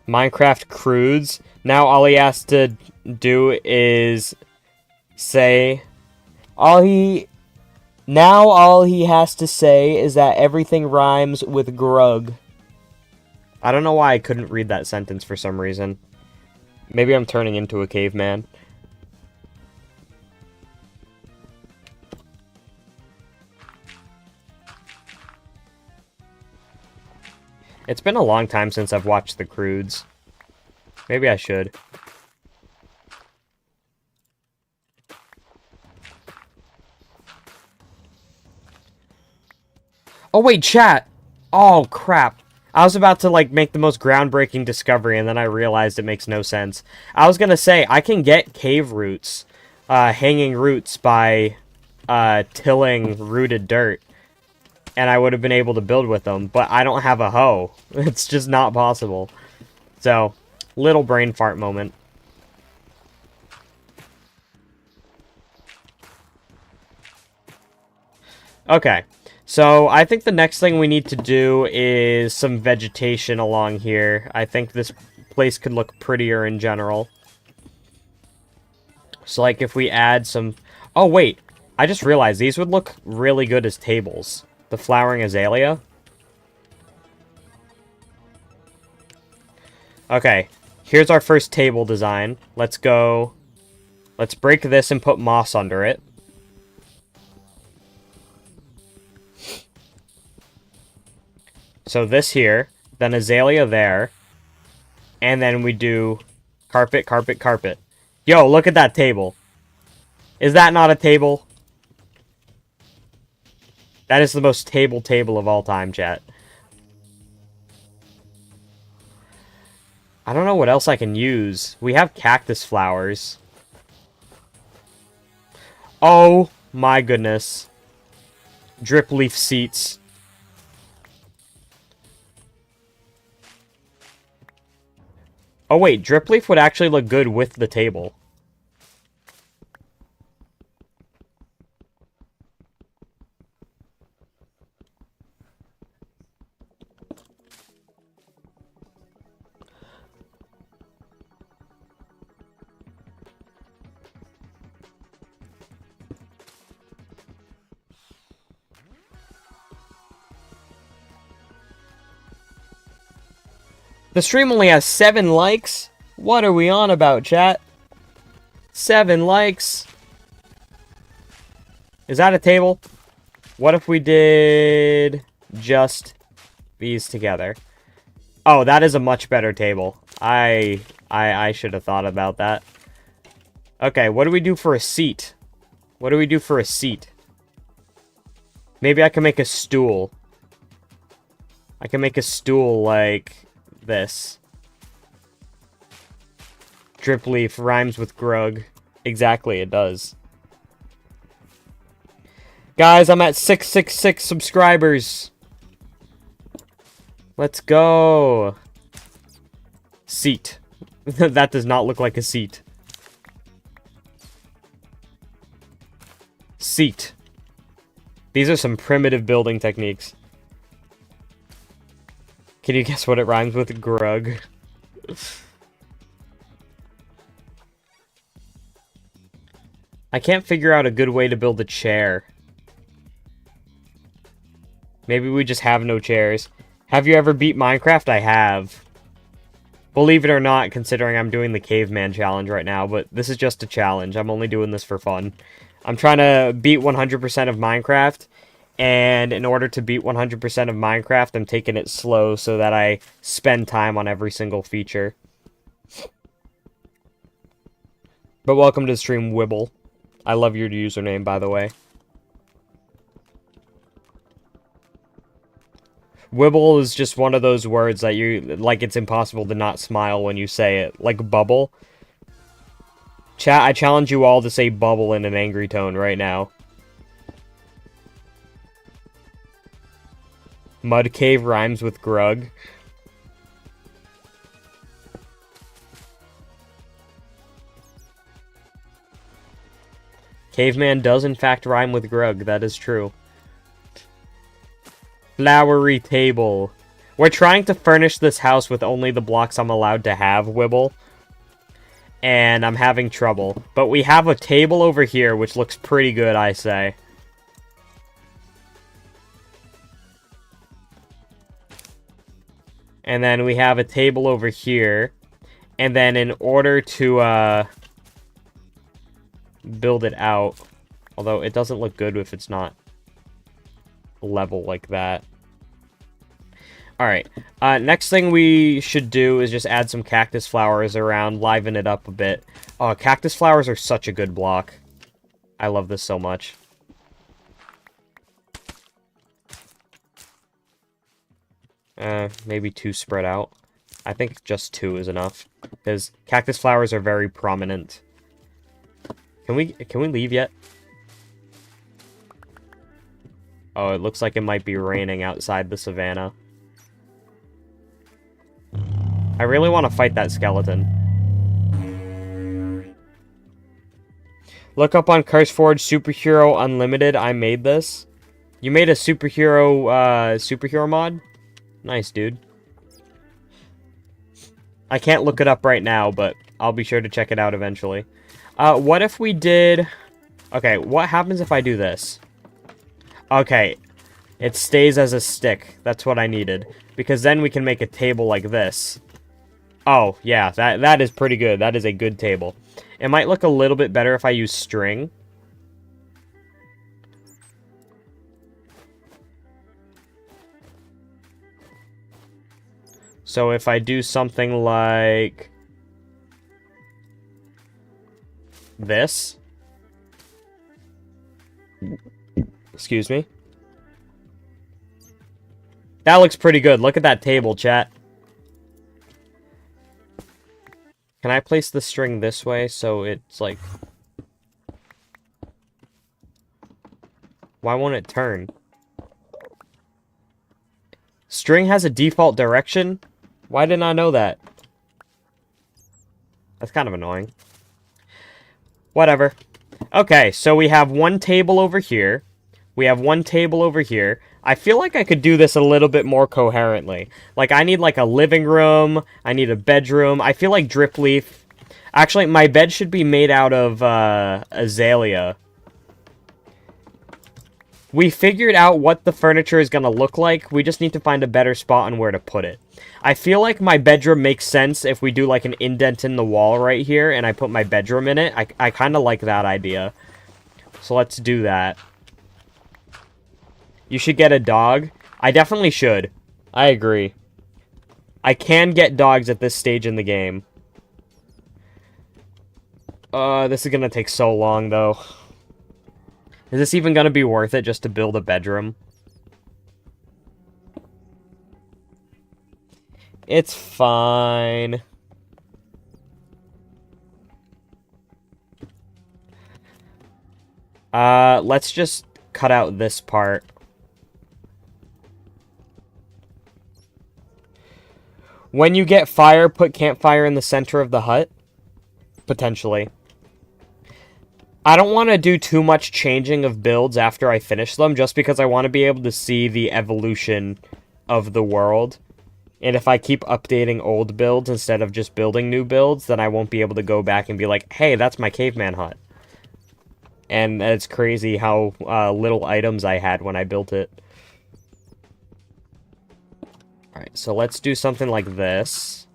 Minecraft Crudes. Now all he has to do is say... All he has to say is that everything rhymes with grug. I don't know why I couldn't read that sentence for some reason. Maybe I'm turning into a caveman. It's been a long time since I've watched the Crudes. Maybe I should. Oh wait, chat! Oh crap. I was about to like make the most groundbreaking discovery and then I realized it makes no sense. I was gonna say, I can get cave roots, hanging roots by tilling rooted dirt. And I would have been able to build with them, but I don't have a hoe. It's just not possible. So, little brain fart moment. Okay, so I think the next thing we need to do is some vegetation along here. I think this place could look prettier in general. So, like, if we add some... Oh, wait. I just realized these would look really good as tables. The flowering azalea. Okay, here's our first table design. Let's go. Let's break this and put moss under it. So this here, then azalea there, and then we do carpet, carpet, carpet. Yo, look at that table. Is that not a table? That is the most table of all time, chat. I don't know what else I can use. We have cactus flowers. Oh my goodness. Drip leaf seats. Oh wait, drip leaf would actually look good with the table. The stream only has 7 likes? What are we on about, chat? 7 likes. Is that a table? What if we did just these together? Oh, that is a much better table. I should have thought about that. Okay, what do we do for a seat? What do we do for a seat? Maybe I can make a stool. I can make a stool like this. Drip leaf rhymes with grug. Exactly, it does. Guys, I'm at 666 subscribers. Let's go. Seat. That does not look like a seat. Seat. These are some primitive building techniques. Can you guess what it rhymes with? Grug. I can't figure out a good way to build a chair. Maybe we just have no chairs. Have you ever beat Minecraft? I have. Believe it or not, considering I'm doing the caveman challenge right now, but this is just a challenge. I'm only doing this for fun. I'm trying to beat 100% of Minecraft, and in order to beat 100% of Minecraft, I'm taking it slow so that I spend time on every single feature. But welcome to the stream, Wibble. I love your username, by the way. Wibble is just one of those words that like, it's impossible to not smile when you say it. Like bubble. Chat, I challenge you all to say bubble in an angry tone right now. Mud cave rhymes with grug. Caveman does in fact rhyme with grug, that is true. Flowery table. We're trying to furnish this house with only the blocks I'm allowed to have, Wibble. And I'm having trouble. But we have a table over here, which looks pretty good, I say. And then we have a table over here. And then in order to build it out, although it doesn't look good if it's not level like that. Alright, next thing we should do is just add some cactus flowers around, liven it up a bit. Oh, cactus flowers are such a good block. I love this so much. Maybe 2 spread out. I think just 2 is enough, because cactus flowers are very prominent. Can we leave yet? Oh, it looks like it might be raining outside the savannah. I really want to fight that skeleton. Look up on CurseForge Superhero Unlimited. I made this. You made a superhero mod? Nice, dude. I can't look it up right now, but I'll be sure to check it out eventually. What if we did... Okay, what happens if I do this? Okay, it stays as a stick. That's what I needed. Because then we can make a table like this. Oh, yeah, that is pretty good. That is a good table. It might look a little bit better if I use string. So if I do something like this. Excuse me. That looks pretty good. Look at that table, chat. Can I place the string this way so it's like... Why won't it turn? String has a default direction? Why didn't I know that? That's kind of annoying. Whatever. Okay, so we have one table over here. We have one table over here. I feel like I could do this a little bit more coherently. Like, I need, like, a living room. I need a bedroom. I feel like drip leaf. Actually, my bed should be made out of, azalea. We figured out what the furniture is going to look like. We just need to find a better spot on where to put it. I feel like my bedroom makes sense if we do, like, an indent in the wall right here, and I put my bedroom in it. I kind of like that idea. So let's do that. You should get a dog. I definitely should. I agree. I can get dogs at this stage in the game. This is gonna take so long, though. Is this even gonna be worth it just to build a bedroom? It's fine. Let's just cut out this part. When you get fire, put campfire in the center of the hut. Potentially. I don't want to do too much changing of builds after I finish them, just because I want to be able to see the evolution of the world. And if I keep updating old builds instead of just building new builds, then I won't be able to go back and be like, hey, that's my caveman hut. And it's crazy how little items I had when I built it. Alright, so let's do something like this.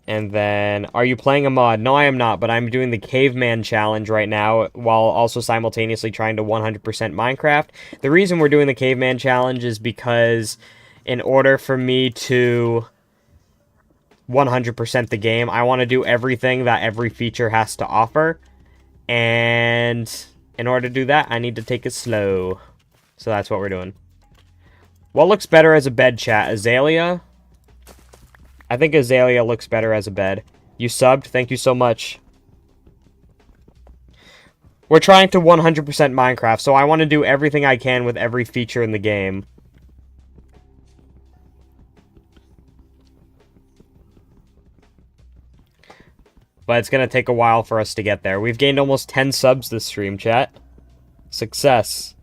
And then, are you playing a mod? No, I am not, but I'm doing the Caveman Challenge right now, while also simultaneously trying to 100% Minecraft. The reason we're doing the Caveman Challenge is because in order for me to 100% the game, I want to do everything that every feature has to offer. And in order to do that, I need to take it slow. So that's what we're doing. What looks better as a bed, chat? Azalea? I think Azalea looks better as a bed. You subbed? Thank you so much. We're trying to 100% Minecraft, so I want to do everything I can with every feature in the game. But it's going to take a while for us to get there. We've gained almost 10 subs this stream, chat. Success.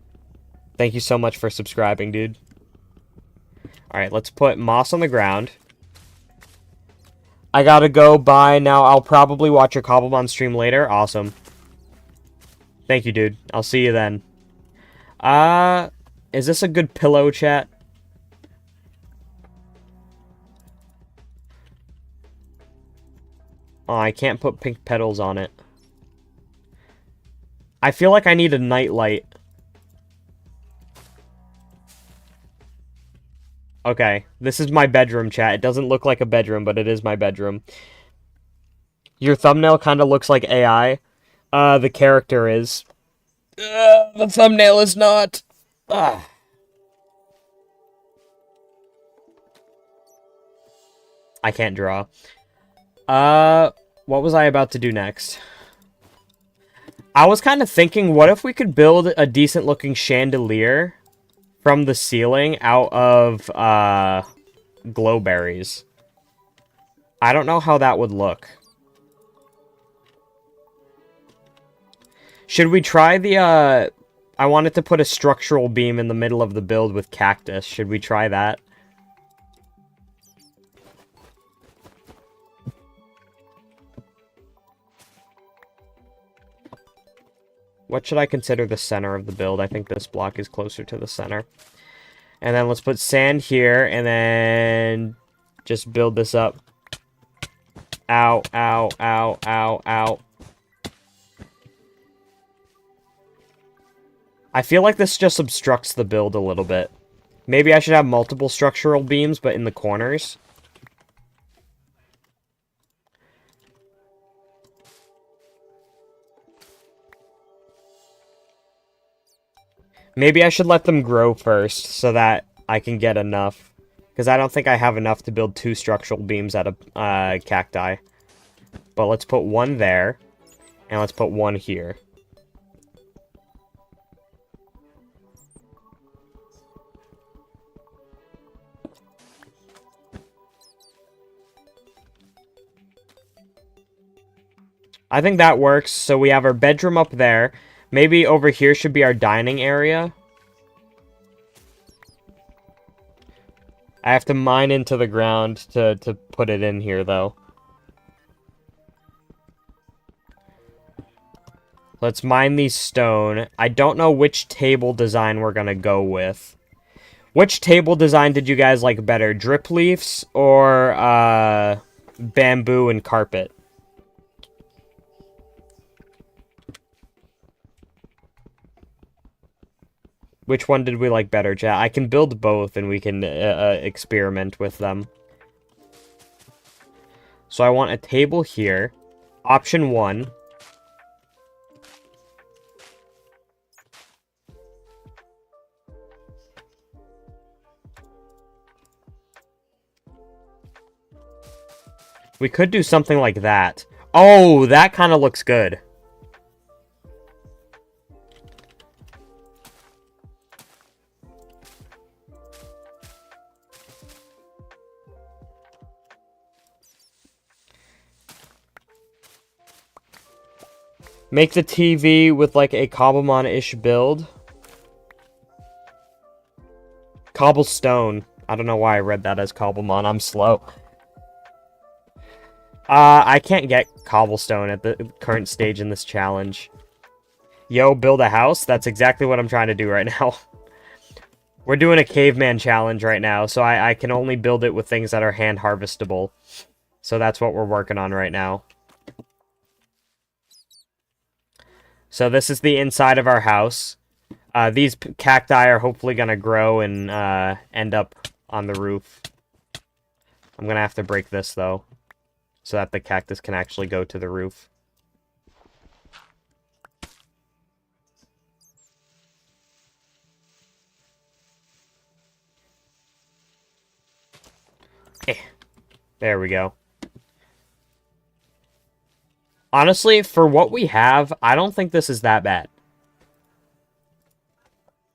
Thank you so much for subscribing, dude. Alright, let's put moss on the ground. I gotta go, bye. Now I'll probably watch your Cobblemon stream later. Awesome. Thank you, dude. I'll see you then. Is this a good pillow, chat? Oh, I can't put pink petals on it. I feel like I need a nightlight. Okay, this is my bedroom, chat. It doesn't look like a bedroom, but it is my bedroom. Your thumbnail kind of looks like AI. The character is. The thumbnail is not. Ugh. I can't draw. What was I about to do next? I was kind of thinking, what if we could build a decent-looking chandelier from the ceiling out of, glowberries? I don't know how that would look. Should we try the, I wanted to put a structural beam in the middle of the build with cactus. Should we try that? What should I consider the center of the build? I think this block is closer to the center. And then let's put sand here, and then just build this up. Ow, ow, ow, ow, ow. I feel like this just obstructs the build a little bit. Maybe I should have multiple structural beams, but in the corners. Maybe I should let them grow first, so that I can get enough. Because I don't think I have enough to build 2 structural beams out of cacti. But let's put one there, and let's put one here. I think that works. So we have our bedroom up there. Maybe over here should be our dining area. I have to mine into the ground to put it in here, though. Let's mine these stone. I don't know which table design we're gonna go with. Which table design did you guys like better? Drip leaves or bamboo and carpet? Which one did we like better, chat? I can build both and we can experiment with them. So I want a table here. Option 1. We could do something like that. Oh, that kind of looks good. Make the TV with like a Cobblemon-ish build. Cobblestone. I don't know why I read that as Cobblemon. I'm slow. I can't get cobblestone at the current stage in this challenge. Yo, build a house? That's exactly what I'm trying to do right now. We're doing a caveman challenge right now, so I can only build it with things that are hand harvestable. So that's what we're working on right now. So this is the inside of our house. These cacti are hopefully going to grow and end up on the roof. I'm going to have to break this, though, so that the cactus can actually go to the roof. There we go. Honestly, for what we have, I don't think this is that bad.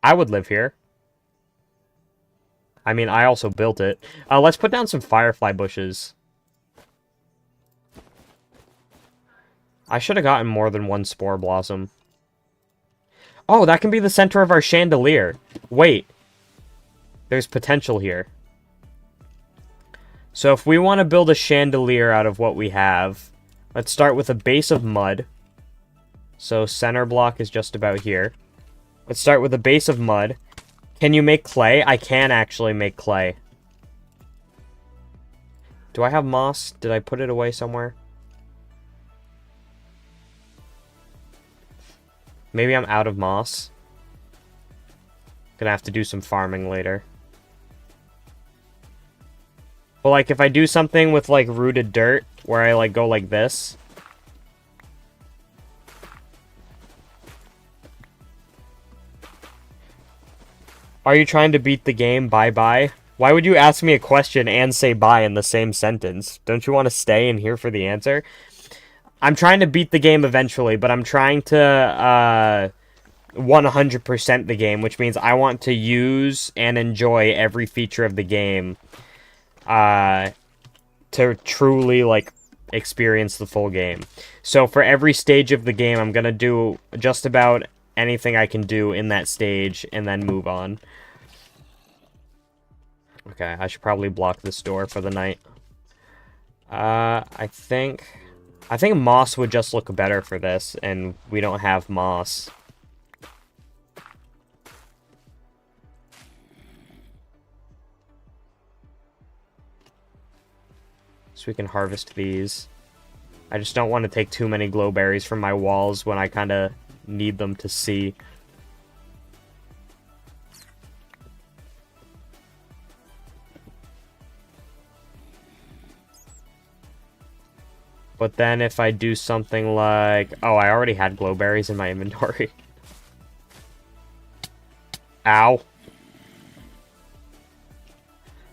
I would live here. I mean, I also built it. Let's put down some firefly bushes. I should have gotten more than one spore blossom. Oh, that can be the center of our chandelier. Wait. There's potential here. So if we want to build a chandelier out of what we have, let's start with a base of mud. So center block is just about here. Let's start with a base of mud. Can you make clay? I can actually make clay. Do I have moss? Did I put it away somewhere? Maybe I'm out of moss. Gonna have to do some farming later. But like if I do something with like rooted dirt, where I like go like this. Are you trying to beat the game? Bye-bye. Why would you ask me a question and say bye in the same sentence? Don't you want to stay and hear for the answer? I'm trying to beat the game eventually, but I'm trying to 100% the game, which means I want to use and enjoy every feature of the game to truly like experience the full game. So for every stage of the game, I'm going to do just about anything I can do in that stage and then move on. Okay, I should probably block this door for the night. I think moss would just look better for this, and we don't have moss. So we can harvest these. I just don't want to take too many glowberries from my walls when I kind of need them to see. But then if I do something like... Oh, I already had glowberries in my inventory. Ow.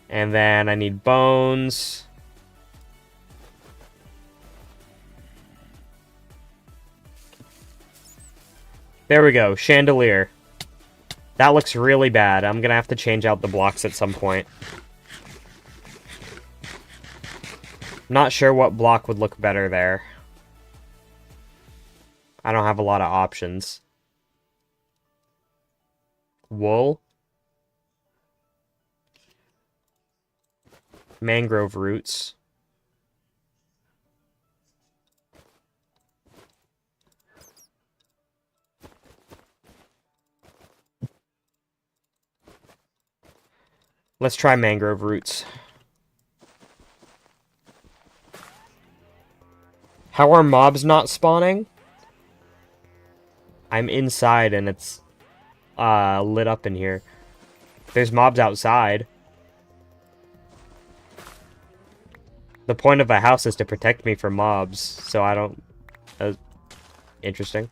And then I need bones. There we go, chandelier. That looks really bad. I'm gonna have to change out the blocks at some point. Not sure what block would look better there. I don't have a lot of options. Wool. Mangrove roots. Let's try mangrove roots. How are mobs not spawning? I'm inside and it's lit up in here. There's mobs outside. The point of a house is to protect me from mobs, so I don't... interesting.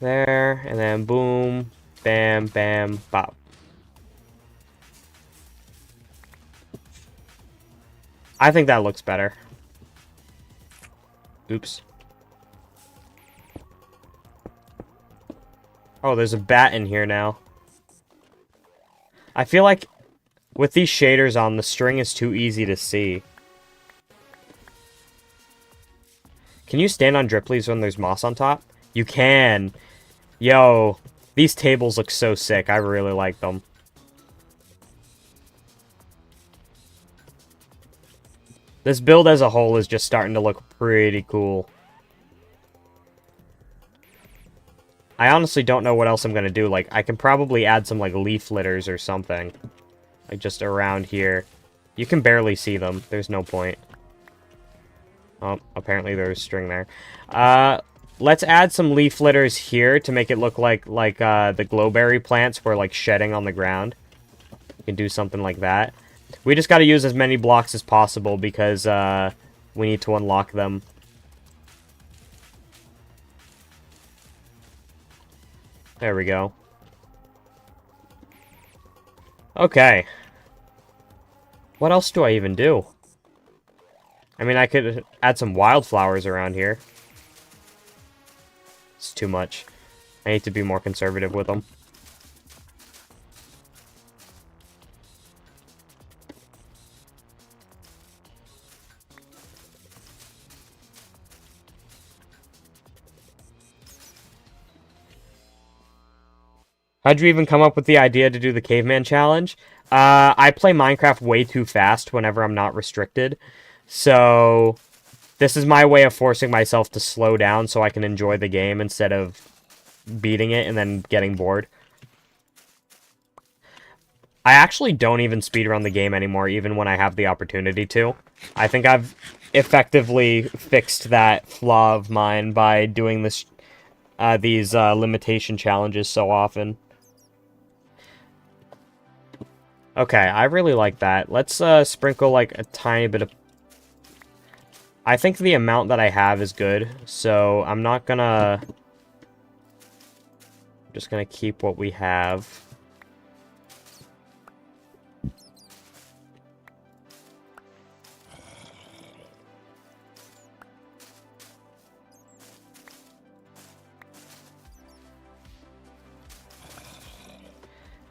There, and then boom, bam, bam, bop. I think that looks better. Oops. Oh, there's a bat in here now. I feel like with these shaders on, the string is too easy to see. Can you stand on drip leaves when there's moss on top? You can. Yo, these tables look so sick. I really like them. This build as a whole is just starting to look pretty cool. I honestly don't know what else I'm going to do. Like, I can probably add some, like, leaf litters or something. Like, just around here. You can barely see them. There's no point. Oh, apparently there's string there. Let's add some leaf litters here to make it look like the glowberry plants were, like, shedding on the ground. We can do something like that. We just got to use as many blocks as possible because we need to unlock them. There we go. Okay. What else do I even do? I mean, I could add some wildflowers around here. It's too much. I need to be more conservative with them. How'd you even come up with the idea to do the caveman challenge? I play Minecraft way too fast whenever I'm not restricted. So, this is my way of forcing myself to slow down so I can enjoy the game instead of beating it and then getting bored. I actually don't even speedrun the game anymore, even when I have the opportunity to. I think I've effectively fixed that flaw of mine by doing this, these limitation challenges so often. Okay, I really like that. Let's sprinkle like a tiny bit of... I think the amount that I have is good, so I'm not gonna... I'm just gonna keep what we have.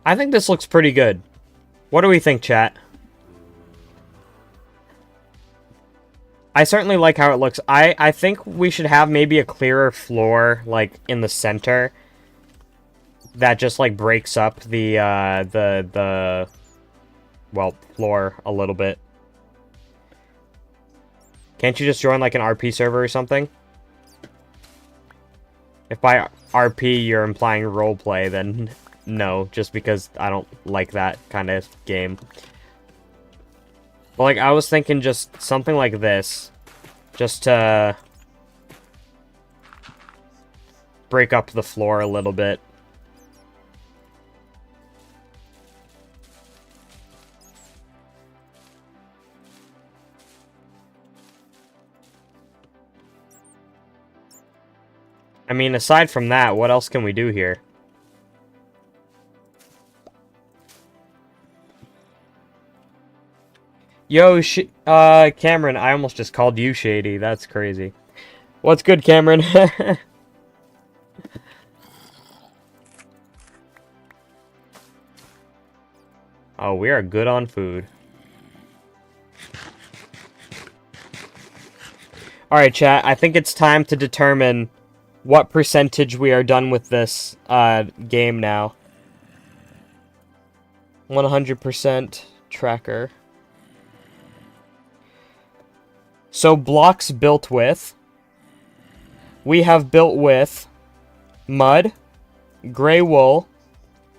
I think this looks pretty good. What do we think, chat? I certainly like how it looks. I think we should have maybe a clearer floor, like, in the center. That just, like, breaks up the well, floor a little bit. Can't you just join, like, an RP server or something? If by RP you're implying roleplay, then no, just because I don't like that kind of game. But, like, I was thinking just something like this. Just to break up the floor a little bit. I mean, aside from that, what else can we do here? Yo, Cameron, I almost just called you Shady. That's crazy. What's good, Cameron? Oh, we are good on food. Alright, chat, I think it's time to determine what percentage we are done with this game now. 100% tracker. So blocks built with. We have built with mud, gray wool,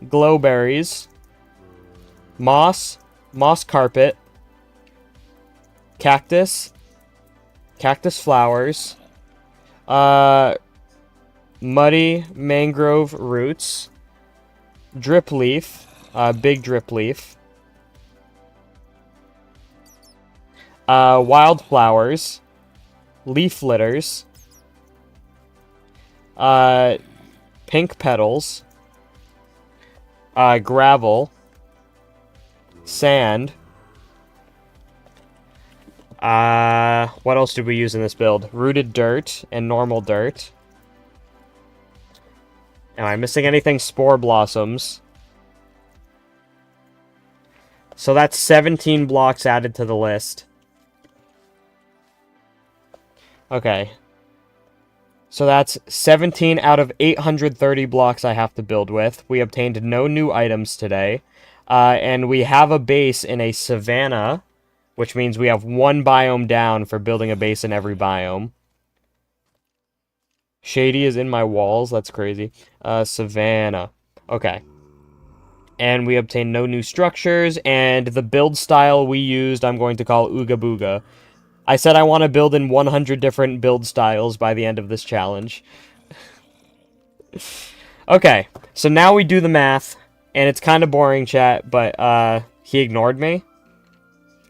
glowberries, moss carpet, cactus flowers, muddy mangrove roots, drip leaf, big drip leaf, wildflowers, leaf litters, pink petals, gravel, sand. What else did we use in this build? Rooted dirt and normal dirt. Am I missing anything? Spore blossoms. So that's 17 blocks added to the list. Okay. So that's 17 out of 830 blocks I have to build with. We obtained no new items today. And we have a base in a savanna, which means we have one biome down for building a base in every biome. Shady is in my walls. That's crazy. Savanna. Okay. And we obtained no new structures, and the build style we used I'm going to call Ooga Booga. I said I want to build in 100 different build styles by the end of this challenge. Okay, so now we do the math, and it's kind of boring, chat, but he ignored me?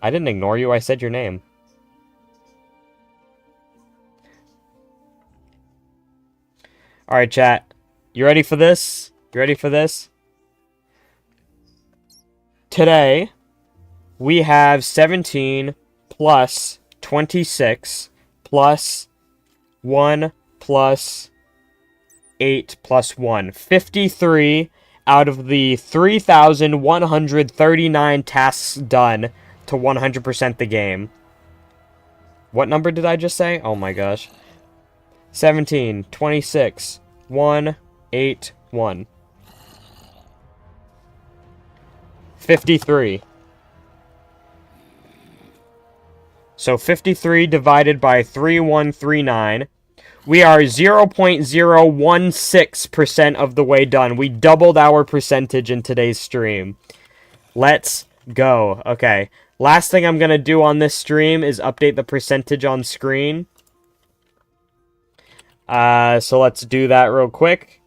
I didn't ignore you, I said your name. Alright, chat. You ready for this? You ready for this? Today, we have 17 plus 26 plus 1 plus 8 plus 1. 53 out of the 3,139 tasks done to 100% the game. What number did I just say? Oh my gosh. 17, 26, 1, 8, 1. 53. So 53 divided by 3139. We are 0.016% of the way done. We doubled our percentage in today's stream. Let's go. Okay. Last thing I'm going to do on this stream is update the percentage on screen. So let's do that real quick.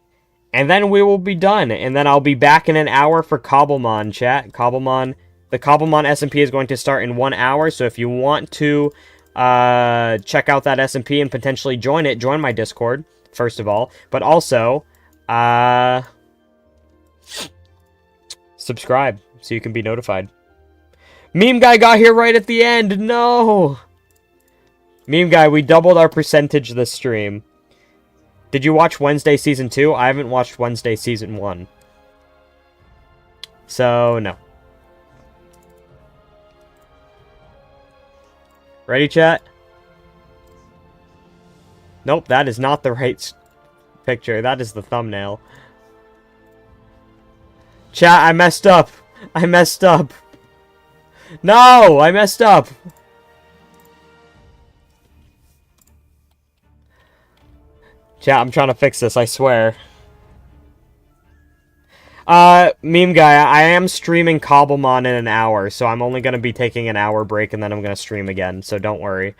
And then we will be done. And then I'll be back in an hour for Cobblemon, chat. Cobblemon. The Cobblemon SMP is going to start in 1 hour. So if you want to check out that SMP and potentially join it, join my Discord, first of all. But also, subscribe so you can be notified. Meme Guy got here right at the end. No! Meme Guy, we doubled our percentage this stream. Did you watch Wednesday Season 2? I haven't watched Wednesday Season 1. So, no. Ready, chat? Nope, that is not the right picture. That is the thumbnail. Chat, I messed up. I messed up. No, I messed up. Chat, I'm trying to fix this, I swear. Meme Guy, I am streaming Cobblemon in an hour, so I'm only going to be taking an hour break, and then I'm going to stream again, so don't worry.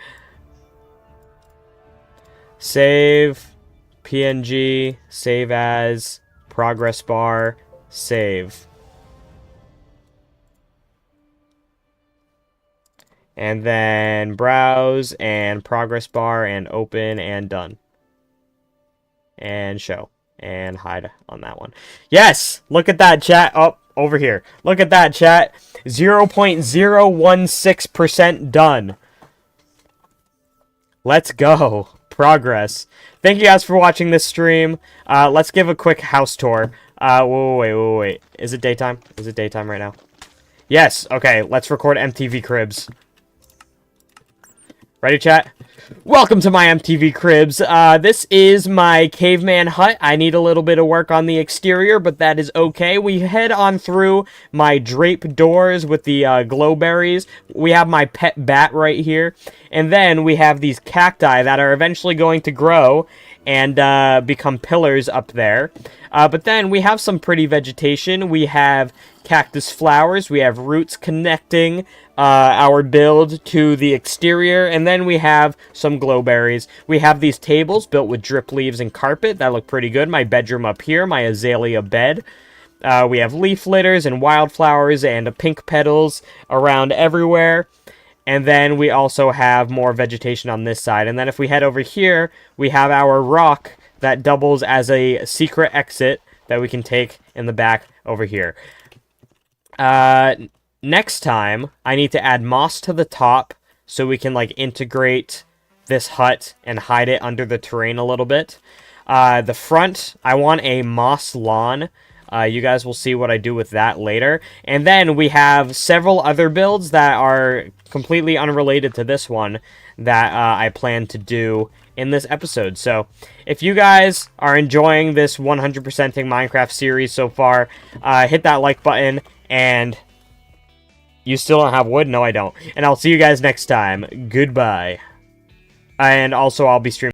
Save, PNG, save as, progress bar, save. And then browse, and progress bar, and open, and done. And show. And hide on that one. Yes! Look at that, chat. Oh, over here. Look at that, chat. 0.016% done. Let's go. Progress. Thank you guys for watching this stream. Let's give a quick house tour. Wait. Is it daytime? Is it daytime right now? Yes. Okay, let's record MTV Cribs. Ready, chat? Welcome to my MTV Cribs. This is my caveman hut. I need a little bit of work on the exterior, but that is okay. We head on through my drape doors with the glowberries. We have my pet bat right here. And then we have these cacti that are eventually going to grow and become pillars up there. But then we have some pretty vegetation. We have cactus flowers. We have roots connecting our build to the exterior. And then we have some glowberries. We have these tables built with drip leaves and carpet. That look pretty good. My bedroom up here. My azalea bed. We have leaf litters and wildflowers and pink petals around everywhere. And then we also have more vegetation on this side. And then if we head over here, we have our rock that doubles as a secret exit that we can take in the back over here. Next time, I need to add moss to the top so we can, like, integrate this hut and hide it under the terrain a little bit. The front, I want a moss lawn. You guys will see what I do with that later. And then we have several other builds that are completely unrelated to this one that I plan to do in this episode. So if you guys are enjoying this 100%ing Minecraft series so far, hit that like button. And you still don't have wood? No, I don't. And I'll see you guys next time. Goodbye. And also, I'll be streaming